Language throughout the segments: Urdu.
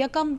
1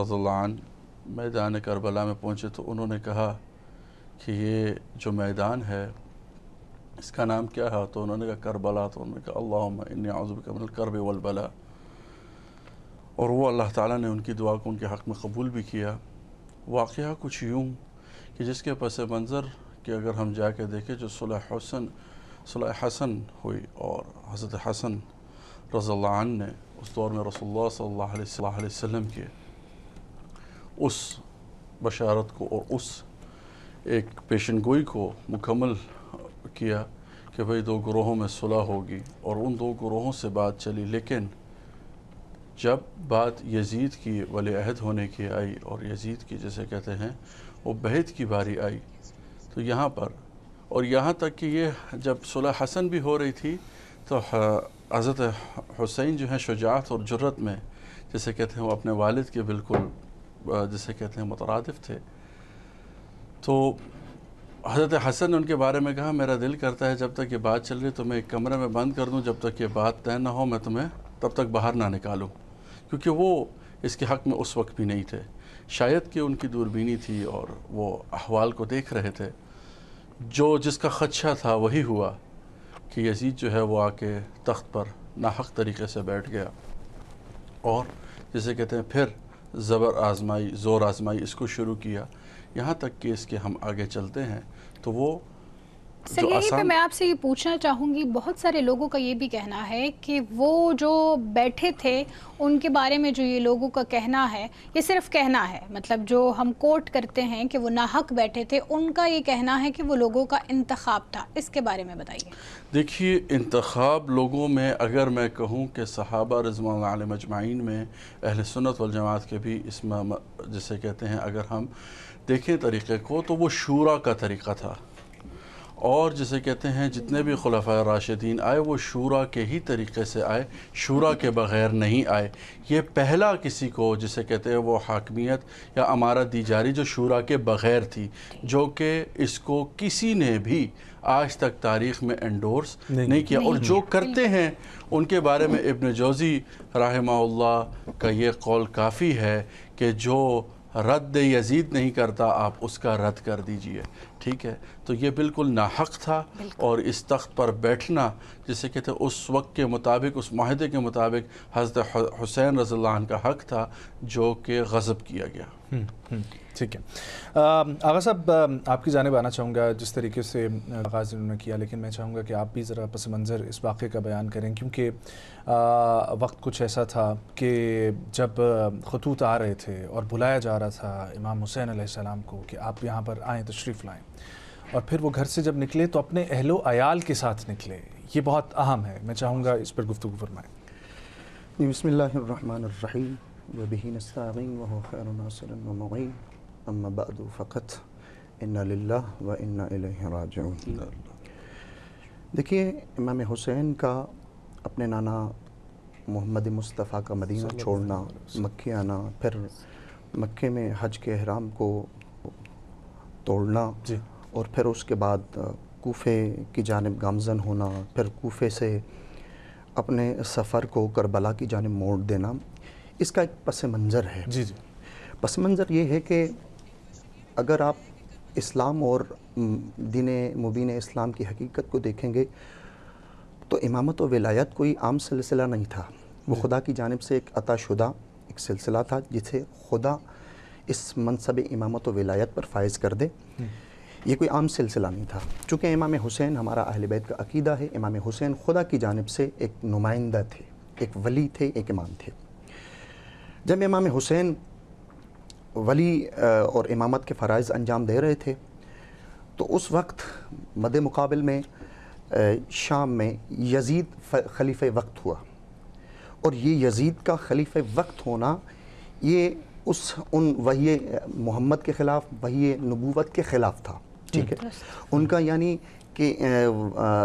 رضی اللہ عنہ میدان کربلا میں پہنچے تو انہوں نے کہا کہ یہ جو میدان ہے اس کا نام کیا ہے؟ تو انہوں نے کہا کربلا. تو انہوں نے کہا اللہم انی اعوذ بک من الکرب والبلا. اور وہ اللہ تعالیٰ نے ان کی دعا کو ان کے حق میں قبول بھی کیا. واقعہ کچھ یوں کہ جس کے پس منظر کہ اگر ہم جا کے دیکھیں جو صلح حسن ہوئی اور حضرت حسن رضی اللہ عنہ نے اس دور میں رسول اللہ صلی اللہ علیہ وسلم کے اس بشارت کو اور اس ایک پیشن گوئی کو مکمل کیا کہ بھئی 2 گروہوں میں صلح ہوگی، اور ان 2 گروہوں سے بات چلی. لیکن جب بات یزید کی ولی عہد ہونے کی آئی اور یزید کی جسے کہتے ہیں وہ بیعت کی باری آئی، تو یہاں پر اور یہاں تک کہ یہ جب صلح حسن بھی ہو رہی تھی تو حضرت حسین جو ہیں شجاعت اور جرت میں جسے کہتے ہیں وہ اپنے والد کے بالکل جسے کہتے ہیں مترادف تھے. تو حضرت حسن نے ان کے بارے میں کہا میرا دل کرتا ہے جب تک یہ بات چل رہی تو میں ایک کمرے میں بند کر دوں، جب تک یہ بات طے نہ ہو میں تمہیں تب تک باہر نہ نکالوں، کیونکہ وہ اس کے حق میں اس وقت بھی نہیں تھے. شاید کہ ان کی دوربینی تھی اور وہ احوال کو دیکھ رہے تھے. جس کا خدشہ تھا وہی ہوا کہ یزید جو ہے وہ آ کے تخت پر ناحق طریقے سے بیٹھ گیا، اور جسے کہتے ہیں پھر زور آزمائی اس کو شروع کیا. یہاں تک کہ اس کے ہم آگے چلتے ہیں تو وہ سر یہیں پہ میں آپ سے یہ پوچھنا چاہوں گی، بہت سارے لوگوں کا یہ بھی کہنا ہے کہ وہ جو بیٹھے تھے ان کے بارے میں جو یہ لوگوں کا کہنا ہے یہ صرف کہنا ہے، مطلب جو ہم کوٹ کرتے ہیں کہ وہ ناحق بیٹھے تھے، ان کا یہ کہنا ہے کہ وہ لوگوں کا انتخاب تھا. اس کے بارے میں بتائیے. دیکھیے انتخاب لوگوں میں اگر میں کہوں کہ صحابہ رضوان اللہ علیہم اجمعین میں اہل سنت والجماعت کے بھی اس میں جسے کہتے ہیں اگر ہم دیکھیں طریقے کو تو وہ شورا کا طریقہ تھا، اور جسے کہتے ہیں جتنے بھی خلفائے راشدین آئے وہ شورا کے ہی طریقے سے آئے، شورا کے بغیر نہیں آئے. یہ پہلا کسی کو جسے کہتے ہیں وہ حاکمیت یا امارت دی جاری جو شورا کے بغیر تھی، جو کہ اس کو کسی نے بھی آج تک تاریخ میں انڈورس نہیں کیا. اور جو کرتے ہیں ان کے بارے میں ابن جوزی رحمہ اللہ کا یہ قول کافی ہے کہ جو رد یزید نہیں کرتا آپ اس کا رد کر دیجئے. ٹھیک ہے، تو یہ بالکل ناحق تھا، اور اس تخت پر بیٹھنا جسے کہتے ہیں اس وقت کے مطابق اس معاہدے کے مطابق حضرت حسین رضی اللہ عنہ کا حق تھا جو کہ غضب کیا گیا. ٹھیک ہے آغا صاحب، آپ کی جانب آنا چاہوں گا. جس طریقے سے آغاز انہوں نے کیا، لیکن میں چاہوں گا کہ آپ بھی ذرا پس منظر اس واقعے کا بیان کریں، کیونکہ وقت کچھ ایسا تھا کہ جب خطوط آ رہے تھے اور بلایا جا رہا تھا امام حسین علیہ السلام کو کہ آپ یہاں پر آئیں، تشریف لائیں، اور پھر وہ گھر سے جب نکلے تو اپنے اہل و عیال کے ساتھ نکلے. یہ بہت اہم ہے، میں چاہوں گا اس پر گفتگو فرمائیں. بسم اللہ الرحمن الرحیم وبہ نستعین وہو خیر ناصر ومعین اما بعد فقط انا للہ و انا الیہ راجعون. دیکھیے امام حسین کا اپنے نانا محمد مصطفیٰ کا مدینہ چھوڑنا، مکے آنا، پھر مکے میں حج کے احرام کو توڑنا، اور پھر اس کے بعد کوفے کی جانب گامزن ہونا، پھر کوفے سے اپنے سفر کو کربلا کی جانب موڑ دینا، اس کا ایک پس منظر ہے. پس منظر یہ ہے کہ اگر آپ اسلام اور دین مبین اسلام کی حقیقت کو دیکھیں گے تو امامت و ولایت کوئی عام سلسلہ نہیں تھا. وہ خدا کی جانب سے ایک عطا شدہ ایک سلسلہ تھا جسے خدا اس منصب امامت و ولایت پر فائز کر دے. یہ کوئی عام سلسلہ نہیں تھا. چونکہ امام حسین ہمارا اہل بیت کا عقیدہ ہے، امام حسین خدا کی جانب سے ایک نمائندہ تھے، ایک ولی تھے، ایک امام تھے. جب امام حسین ولی اور امامت کے فرائض انجام دے رہے تھے تو اس وقت مد مقابل میں شام میں یزید خلیفہ وقت ہوا، اور یہ یزید کا خلیفہ وقت ہونا یہ ان وحی محمد کے خلاف، وحی نبوت کے خلاف تھا. ٹھیک ہے، ان کا یعنی کہ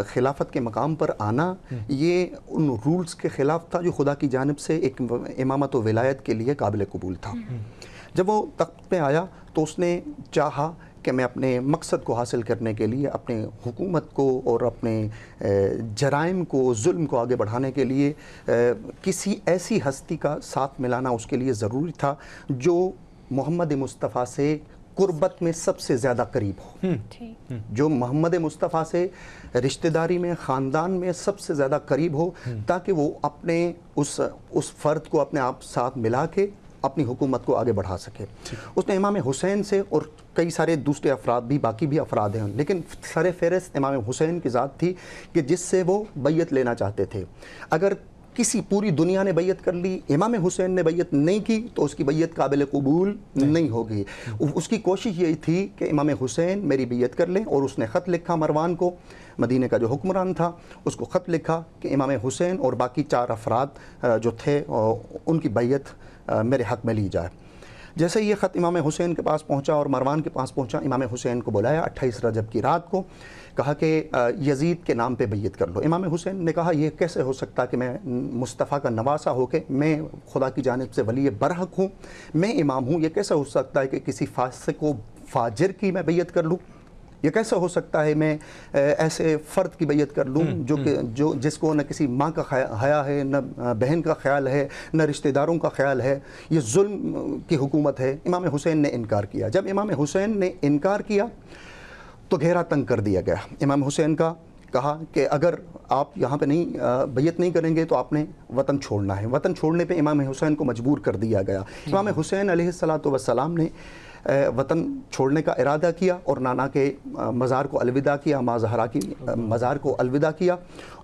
خلافت کے مقام پر آنا یہ ان رولز کے خلاف تھا جو خدا کی جانب سے ایک امامت و ولایت کے لیے قابل قبول تھا. جب وہ تخت پہ آیا تو اس نے چاہا کہ میں اپنے مقصد کو حاصل کرنے کے لیے اپنے حکومت کو اور اپنے جرائم کو، ظلم کو آگے بڑھانے کے لیے کسی ایسی ہستی کا ساتھ ملانا اس کے لیے ضروری تھا جو محمد مصطفیٰ سے قربت میں سب سے زیادہ قریب ہو، جو محمد مصطفیٰ سے رشتہ داری میں، خاندان میں سب سے زیادہ قریب ہو، تاکہ وہ اپنے اس فرد کو اپنے آپ ساتھ ملا کے اپنی حکومت کو آگے بڑھا سکے۔ اس نے امام حسین سے اور کئی سارے دوسرے افراد بھی، باقی بھی افراد ہیں، لیکن سر فہرست امام حسین کی ذات تھی کہ جس سے وہ بیعت لینا چاہتے تھے۔ اگر کسی پوری دنیا نے بیعت کر لی، امام حسین نے بیعت نہیں کی تو اس کی بیعت قابل قبول نہیں ہوگی۔ اس کی کوشش یہی تھی کہ امام حسین میری بیعت کر لیں، اور اس نے خط لکھا مروان کو، مدینہ کا جو حکمران تھا، اس کو خط لکھا کہ امام حسین اور باقی 4 افراد جو تھے ان کی بیعت میرے حق میں لی جائے۔ جیسے یہ خط امام حسین کے پاس پہنچا اور مروان کے پاس پہنچا، امام حسین کو بلایا 28 رجب کی رات کو، کہا کہ یزید کے نام پہ بیعت کر لو۔ امام حسین نے کہا یہ کیسے ہو سکتا کہ میں مصطفیٰ کا نواسا ہو کے، میں خدا کی جانب سے ولی برحق ہوں، میں امام ہوں، یہ کیسے ہو سکتا ہے کہ کسی فاسق و فاجر کی میں بیعت کر لوں؟ یہ کیسے ہو سکتا ہے میں ایسے فرد کی بیعت کر لوں جو جس کو نہ کسی ماں کا حیا ہے، نہ بہن کا خیال ہے، نہ رشتہ داروں کا خیال ہے، یہ ظلم کی حکومت ہے۔ امام حسین نے انکار کیا۔ جب امام حسین نے انکار کیا تو گھیرا تنگ کر دیا گیا امام حسین کا۔ کہا کہ اگر آپ یہاں پہ نہیں بیعت نہیں کریں گے تو آپ نے وطن چھوڑنا ہے۔ وطن چھوڑنے پہ امام حسین کو مجبور کر دیا گیا۔ امام حسین علیہ السلام نے وطن چھوڑنے کا ارادہ کیا اور نانا کے مزار کو الوداع کیا، ماں زہرا کی مزار کو الوداع کیا،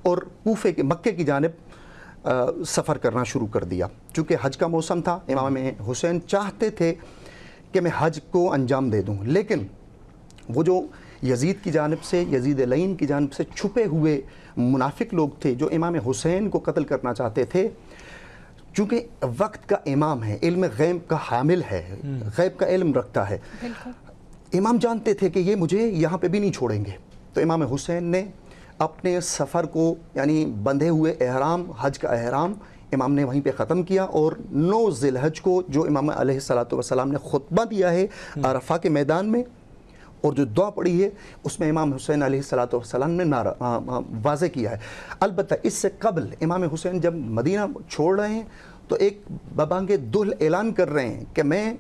اور کوفے کے مکے کی جانب سفر کرنا شروع کر دیا۔ چونکہ حج کا موسم تھا، امام حسین چاہتے تھے کہ میں حج کو انجام دے دوں، لیکن وہ جو یزید کی جانب سے، یزید لعین کی جانب سے چھپے ہوئے منافق لوگ تھے جو امام حسین کو قتل کرنا چاہتے تھے، چونکہ وقت کا امام ہے، علم غیب کا حامل ہے، غیب کا علم رکھتا ہے، امام جانتے تھے کہ یہ مجھے یہاں پہ بھی نہیں چھوڑیں گے۔ تو امام حسین نے اپنے سفر کو، یعنی بندھے ہوئے احرام، حج کا احرام، امام نے وہیں پہ ختم کیا، اور 9 ذی الحج کو جو امام علیہ السلام نے خطبہ دیا ہے عرفہ کے میدان میں، اور جو دعا پڑھی ہے، اس میں امام حسین علیہ السلام نے واضح کیا ہے۔ البتہ اس سے قبل امام حسین جب مدینہ چھوڑ رہے ہیں تو ایک ببانگ دل اعلان کر رہے ہیں کہ میں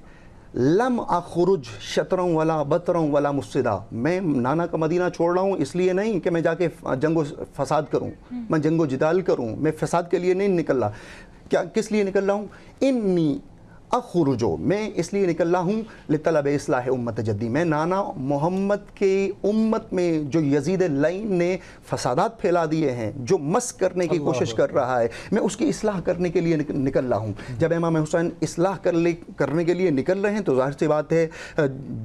لم اخرج شطرا ولا بطرا ولا مفسدا، میں نانا کا مدینہ چھوڑ رہا ہوں اس لیے نہیں کہ میں جا کے جنگ و فساد کروں، میں جنگ و جدال کروں، میں فساد کے لیے نہیں نکل رہا۔ کس لیے نکل رہا ہوں؟ انی اخرجو، میں اس لیے نکل رہا ہوں لطلب اصلاح امت جدی، میں نانا محمد کے امت میں جو یزید لعین نے فسادات پھیلا دیے ہیں، جو مس کرنے کی کوشش کر رہا ہے، میں اس کی اصلاح کرنے کے لیے نکل رہا ہوں۔ جب امام حسین اصلاح کرنے کے لیے نکل رہے ہیں تو ظاہر سی بات ہے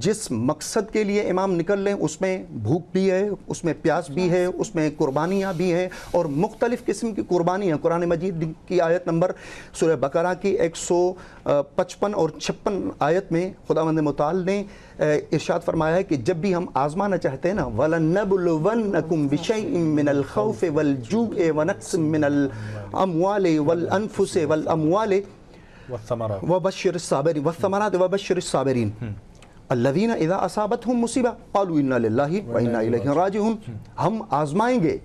جس مقصد کے لیے امام نکل رہے ہیں اس میں بھوک بھی ہے، اس میں پیاس بھی ہے، اس میں قربانیاں بھی ہیں، اور مختلف قسم کی قربانیاں۔ قرآن مجید کی آیت نمبر سورہ بقرہ کی 155 اور 56 آیت میں خداوند متعال نے ارشاد فرمایا ہے کہ جب بھی ہم آزمانا چاہتے ہیں نا، وَلَنَّبْلُوَنَّكُمْ بِشَيْءٍ مِّنَ الْخَوْفِ وَالْجُوعِ وَنَقْصٍ مِّنَ الْأَمْوَالِ وَالْأَنفُسِ وَالْأَمْوَالِ وَبَشِّرِ الصَّابِرِينَ وَالثَّمَرَاتِ وَبَشِّرِ الصَّابِرِينَ الَّذِينَ إِذَا أَصَابَتْهُمْ مُصِيبَةٌ قَالُوا إِنَّا لِلَّهِ وَإِنَّا إِلَيْهِ رَاجِعُونَ۔ ہم آزمائیں گے،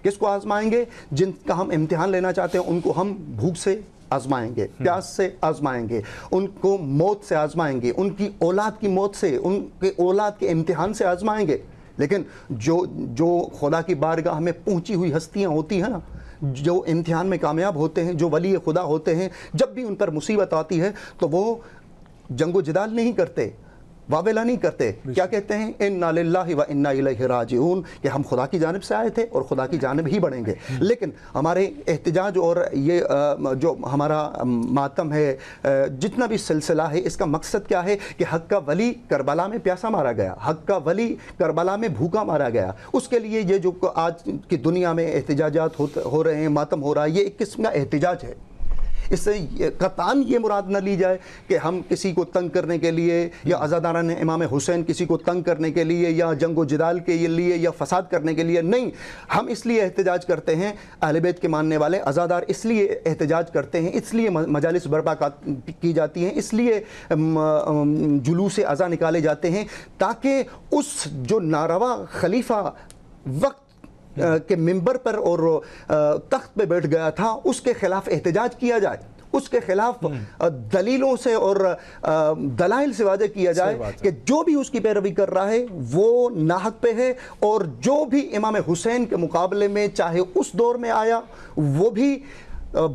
کس کو آزمائیں گے؟ جن کا ہم امتحان لینا چاہتے ہیں ان کو ہم بھوک سے آزمائیں گے، پیاس سے آزمائیں گے، ان کو موت سے آزمائیں گے، ان کی اولاد کی موت سے، ان کے اولاد کے امتحان سے آزمائیں گے۔ لیکن جو خدا کی بارگاہ میں پہنچی ہوئی ہستیاں ہوتی ہیں نا، جو امتحان میں کامیاب ہوتے ہیں، جو ولی خدا ہوتے ہیں، جب بھی ان پر مصیبت آتی ہے تو وہ جنگ و جدال نہیں کرتے، واویلا نہیں کرتے، کیا کہتے ہیں؟ انا للہ و انا الیہ راجعون، کہ ہم خدا کی جانب سے آئے تھے اور خدا کی جانب ہی بڑھیں گے۔ لیکن ہمارے احتجاج اور یہ جو ہمارا ماتم ہے، جتنا بھی سلسلہ ہے، اس کا مقصد کیا ہے کہ حق کا ولی کربلا میں پیاسا مارا گیا، حق کا ولی کربلا میں بھوکا مارا گیا۔ اس کے لیے یہ جو آج کی دنیا میں احتجاجات ہو رہے ہیں، ماتم ہو رہا ہے، یہ ایک قسم کا احتجاج ہے۔ اس سے قطعاً یہ مراد نہ لی جائے کہ ہم کسی کو تنگ کرنے کے لیے یا عزاداران امام حسین کسی کو تنگ کرنے کے لیے یا جنگ و جدال کے لیے یا فساد کرنے کے لیے نہیں. ہم اس لیے احتجاج کرتے ہیں، اہل بیت کے ماننے والے عزادار اس لیے احتجاج کرتے ہیں، اس لیے مجالس برپا کی جاتی ہیں، اس لیے جلوس عزا نکالے جاتے ہیں تاکہ اس جو ناروا خلیفہ وقت کے منبر پر اور تخت پہ بیٹھ گیا تھا اس کے خلاف احتجاج کیا جائے، اس کے خلاف دلیلوں سے اور دلائل سے واضح کیا جائے کہ جو بھی اس کی پیروی کر رہا ہے وہ ناحق پہ ہے، اور جو بھی امام حسین کے مقابلے میں چاہے اس دور میں آیا وہ بھی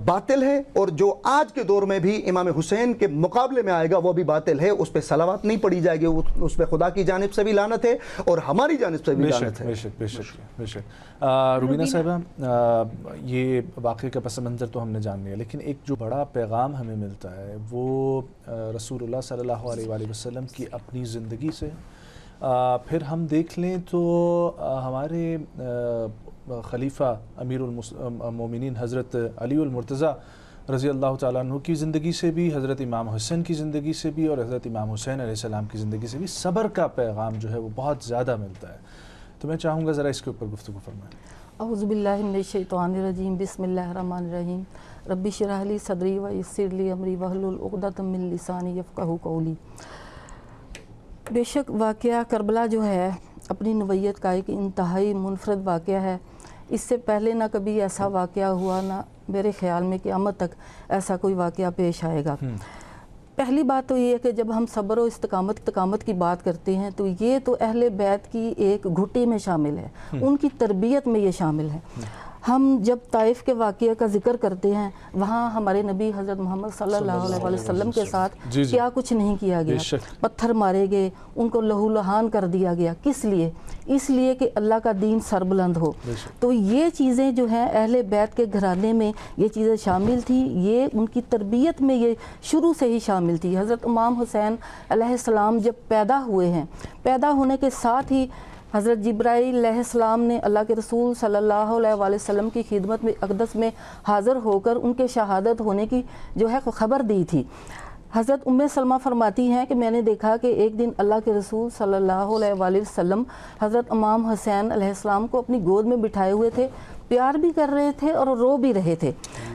باطل ہے، اور جو آج کے دور میں بھی امام حسین کے مقابلے میں آئے گا وہ بھی باطل ہے. اس پہ صلوات نہیں پڑھی جائے گی، اس پہ خدا کی جانب سے بھی لعنت ہے اور ہماری جانب سے بھی لعنت ہے. بے شک. روبینہ صاحبہ، یہ واقعے کا پس منظر تو ہم نے جان لیا، لیکن ایک جو بڑا پیغام ہمیں ملتا ہے وہ رسول اللہ صلی اللہ علیہ وآلہ وسلم کی اپنی زندگی سے. پھر ہم دیکھ لیں تو ہمارے خلیفہ امیر المومنین حضرت علی المرتضیٰ رضی اللہ تعالیٰ عنہ کی زندگی سے بھی، حضرت امام حسین کی زندگی سے بھی اور حضرت امام حسین علیہ السلام کی زندگی سے بھی صبر کا پیغام جو ہے وہ بہت زیادہ ملتا ہے. تو میں چاہوں گا ذرا اس کے اوپر گفتگو فرمائیں. اعوذ باللہ من الشیطان الرجیم، بسم اللہ الرحمن الرحیم. رب اشرح لی صدری ویسر لی امری واحلل عقدۃ من لسانی یفقہوا قولی. بے شک واقعہ کربلا جو ہے اپنی نوعیت کا ایک انتہائی منفرد واقعہ ہے. اس سے پہلے نہ کبھی ایسا واقعہ ہوا، نہ میرے خیال میں قیامت تک ایسا کوئی واقعہ پیش آئے گا. پہلی بات تو یہ ہے کہ جب ہم صبر و استقامت کی بات کرتے ہیں تو یہ تو اہل بیت کی ایک گھٹی میں شامل ہے، ان کی تربیت میں یہ شامل ہے. ہم جب طائف کے واقعے کا ذکر کرتے ہیں وہاں ہمارے نبی حضرت محمد صلی اللہ علیہ وسلم کے ساتھ کیا کچھ نہیں کیا گیا. پتھر مارے گئے، ان کو لہو لہان کر دیا گیا. کس لیے؟ اس لیے کہ اللہ کا دین سربلند ہو. تو یہ چیزیں جو ہیں اہل بیت کے گھرانے میں یہ چیزیں شامل تھی، یہ ان کی تربیت میں یہ شروع سے ہی شامل تھی. حضرت امام حسین علیہ السلام جب پیدا ہوئے ہیں، پیدا ہونے کے ساتھ ہی حضرت جبرائیل علیہ السلام نے اللہ کے رسول صلی اللہ علیہ وآلہ وسلم کی خدمت میں اقدس میں حاضر ہو کر ان کے شہادت ہونے کی جو ہے خبر دی تھی. حضرت ام سلمہ فرماتی ہیں کہ میں نے دیکھا کہ ایک دن اللہ کے رسول صلی اللہ علیہ وآلہ وسلم حضرت امام حسین علیہ السلام کو اپنی گود میں بٹھائے ہوئے تھے، پیار بھی کر رہے تھے اور رو بھی رہے تھے.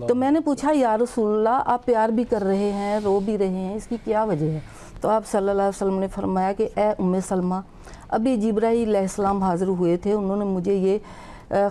تو میں نے پوچھا یا رسول اللہ آپ پیار بھی کر رہے ہیں، رو بھی رہے ہیں، اس کی کیا وجہ ہے؟ تو آپ صلی اللہ علیہ وسلم نے فرمایا کہ اے ام سلمہ، ابھی جبرائیل علیہ السلام حاضر ہوئے تھے، انہوں نے مجھے یہ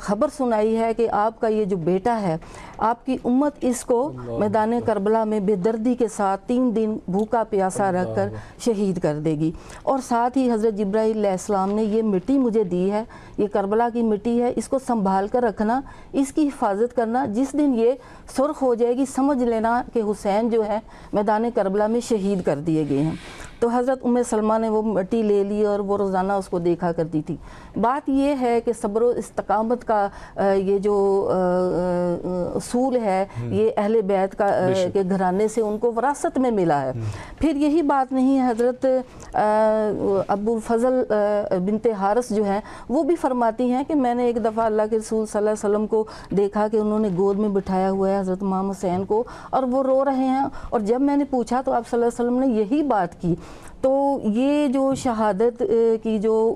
خبر سنائی ہے کہ آپ کا یہ جو بیٹا ہے، آپ کی امت اس کو میدان کربلا میں بے دردی کے ساتھ 3 دن بھوکا پیاسا رکھ کر شہید کر دے گی. اور ساتھ ہی حضرت جبرائیل علیہ السلام نے یہ مٹی مجھے دی ہے، یہ کربلا کی مٹی ہے، اس کو سنبھال کر رکھنا، اس کی حفاظت کرنا. جس دن یہ سرخ ہو جائے گی سمجھ لینا کہ حسین جو ہے میدان کربلا میں شہید کر دیے گئے ہیں. تو حضرت ام سلمہ نے وہ مٹی لے لی اور وہ روزانہ اس کو دیکھا کرتی تھی. بات یہ ہے کہ صبر و استقامت کا یہ جو اصول ہے یہ اہل بیت کا کے گھرانے سے ان کو وراثت میں ملا ہے. پھر یہی بات نہیں ہے، حضرت ابو فضل بنت حارث جو ہیں وہ بھی فرماتی ہیں کہ میں نے ایک دفعہ اللہ کے رسول صلی اللہ علیہ وسلم کو دیکھا کہ انہوں نے گود میں بٹھایا ہوا ہے حضرت امام حسین کو اور وہ رو رہے ہیں. اور جب میں نے پوچھا تو آپ صلی اللہ علیہ وسلم نے یہی بات کی. تو یہ جو شہادت کی جو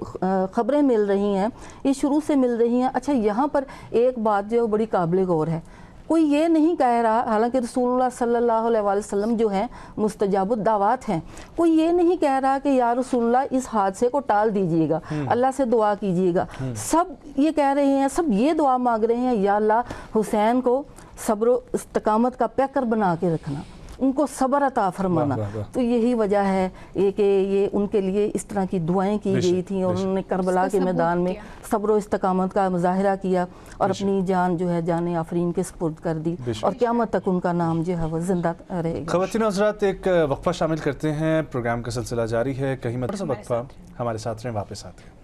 خبریں مل رہی ہیں یہ شروع سے مل رہی ہیں. اچھا یہاں پر ایک بات جو بڑی قابل غور ہے، کوئی یہ نہیں کہہ رہا، حالانکہ رسول اللہ صلی اللہ علیہ وآلہ وسلم جو ہیں مستجاب الدعوات ہیں، کوئی یہ نہیں کہہ رہا کہ یا رسول اللہ اس حادثے کو ٹال دیجئے گا، اللہ سے دعا کیجئے گا. سب یہ کہہ رہے ہیں، سب یہ دعا مانگ رہے ہیں یا اللہ حسین کو صبر و استقامت کا پیکر بنا کے رکھنا، ان کو صبر عطا فرمانا. تو یہی وجہ ہے کہ یہ ان کے لیے اس طرح کی دعائیں کی گئی تھیں اور انہوں نے کربلا کے میدان میں صبر و استقامت کا مظاہرہ کیا اور اپنی جان جو ہے جان آفرین کے سپرد کر دی اور قیامت تک ان کا نام جو ہے وہ زندہ رہے گا. خواتین و حضرات، ایک وقفہ شامل کرتے ہیں، پروگرام کا سلسلہ جاری ہے. کہیں مت وقفہ، ہمارے ساتھ رہیں، واپس آتے ہیں.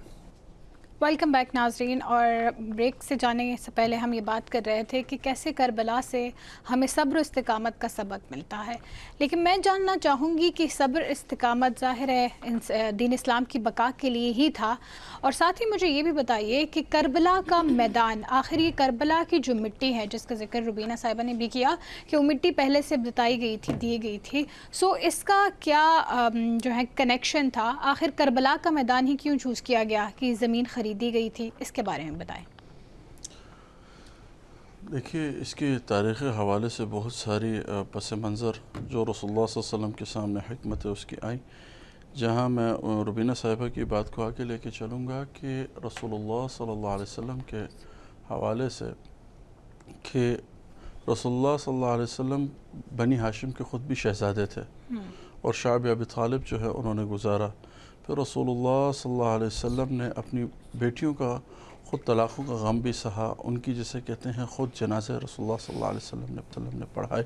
ویلکم بیک ناظرین. اور بریک سے جانے سے پہلے ہم یہ بات کر رہے تھے کہ کیسے کربلا سے ہمیں صبر و استقامت کا سبق ملتا ہے، لیکن میں جاننا چاہوں گی کہ صبر استقامت ظاہر ہے دین اسلام کی بقا کے لیے ہی تھا، اور ساتھ ہی مجھے یہ بھی بتائیے کہ کربلا کا میدان، آخر یہ کربلا کی جو مٹی ہے جس کا ذکر روبینہ صاحبہ نے بھی کیا کہ وہ مٹی پہلے سے بتائی گئی تھی، دی گئی تھی، سو اس کا کیا جو ہے کنیکشن تھا؟ آخر کربلا کا میدان ہی کیوں چوز کیا گیا کہ زمین خریدی گئی تھی؟ اس کے بارے میں بتائیں. دیکھیے، اس کی تاریخی حوالے سے بہت ساری پس منظر جو رسول اللہ صلی اللہ علیہ وسلم کے سامنے حکمت اس کی آئی، جہاں میں روبینہ صاحبہ کی بات کو آگے لے کے چلوں گا کہ رسول اللہ صلی اللہ علیہ وسلم کے حوالے سے کہ رسول اللہ صلی اللہ علیہ وسلم بنی ہاشم کے خود بھی شہزادے تھے اور شعب ابی طالب جو ہے انہوں نے گزارا. پھر رسول اللہ صلی اللہ علیہ وسلم نے اپنی بیٹیوں کا خود طلاقوں کا غم بھی سہا، ان کی جسے کہتے ہیں خود جنازے رسول اللہ صلی اللہ علیہ وسلم نے پڑھائے.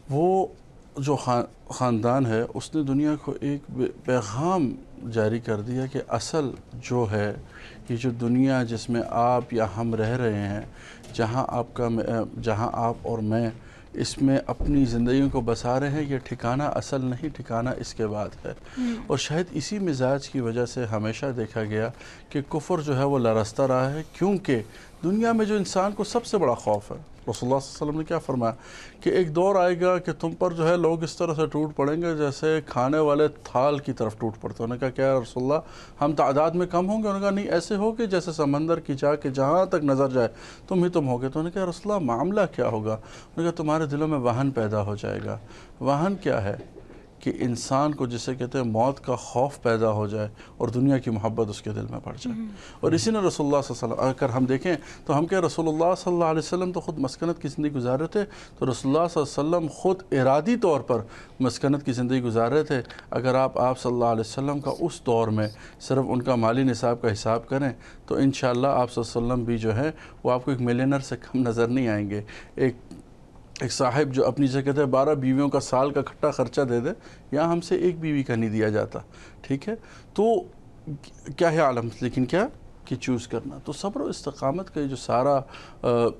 وہ جو خاندان ہے اس نے دنیا کو ایک پیغام جاری کر دیا کہ اصل جو ہے یہ جو دنیا جس میں آپ یا ہم رہ رہے ہیں، جہاں آپ اور میں اس میں اپنی زندگیوں کو بسا رہے ہیں، یہ ٹھکانہ اصل نہیں، ٹھکانہ اس کے بعد ہے. اور شاید اسی مزاج کی وجہ سے ہمیشہ دیکھا گیا کہ کفر جو ہے وہ لرزتا رہا ہے، کیونکہ دنیا میں جو انسان کو سب سے بڑا خوف ہے، رسول اللہ صلی اللہ علیہ وسلم نے کیا فرمایا کہ ایک دور آئے گا کہ تم پر جو ہے لوگ اس طرح سے ٹوٹ پڑیں گے جیسے کھانے والے تھال کی طرف ٹوٹ پڑتے. انہوں نے کہا کیا رسول اللہ ہم تعداد میں کم ہوں گے؟ انہوں نے کہا نہیں، ایسے ہوگے جیسے سمندر کی جا کے جہاں تک نظر جائے تم ہی تم ہوگے. تو انہوں نے کہا رسول اللہ معاملہ کیا ہوگا؟ انہوں نے کہا تمہارے دلوں میں وہن پیدا ہو جائے گا. وہن کیا ہے؟ کہ انسان کو جسے کہتے ہیں موت کا خوف پیدا ہو جائے اور دنیا کی محبت اس کے دل میں بڑھ جائے. اور اسی نے رسول اللہ صلی اللہ علیہ وسلم، اگر ہم دیکھیں تو ہم کہ رسول اللہ صلی اللہ علیہ وسلم تو خود مسکنت کی زندگی گزار رہے تھے، تو رسول اللہ صلی اللہ علیہ وسلم خود ارادی طور پر مسکنت کی زندگی گزار رہے تھے. اگر آپ صلی اللہ علیہ وسلم کا اس دور میں صرف ان کا مالی نصاب کا حساب کریں تو انشاءاللہ آپ صلی اللہ علیہ وسلم بھی جو ہے وہ آپ کو ایک ملینر سے کم نظر نہیں آئیں گے. ایک صاحب جو اپنی جگہ کہتے ہیں 12 بیویوں کا سال کا کھٹا خرچہ دے دے، یہاں ہم سے ایک بیوی کا نہیں دیا جاتا. ٹھیک ہے، تو کیا ہے عالم، لیکن کیا کہ چوز کرنا. تو صبر و استقامت کا یہ جو سارا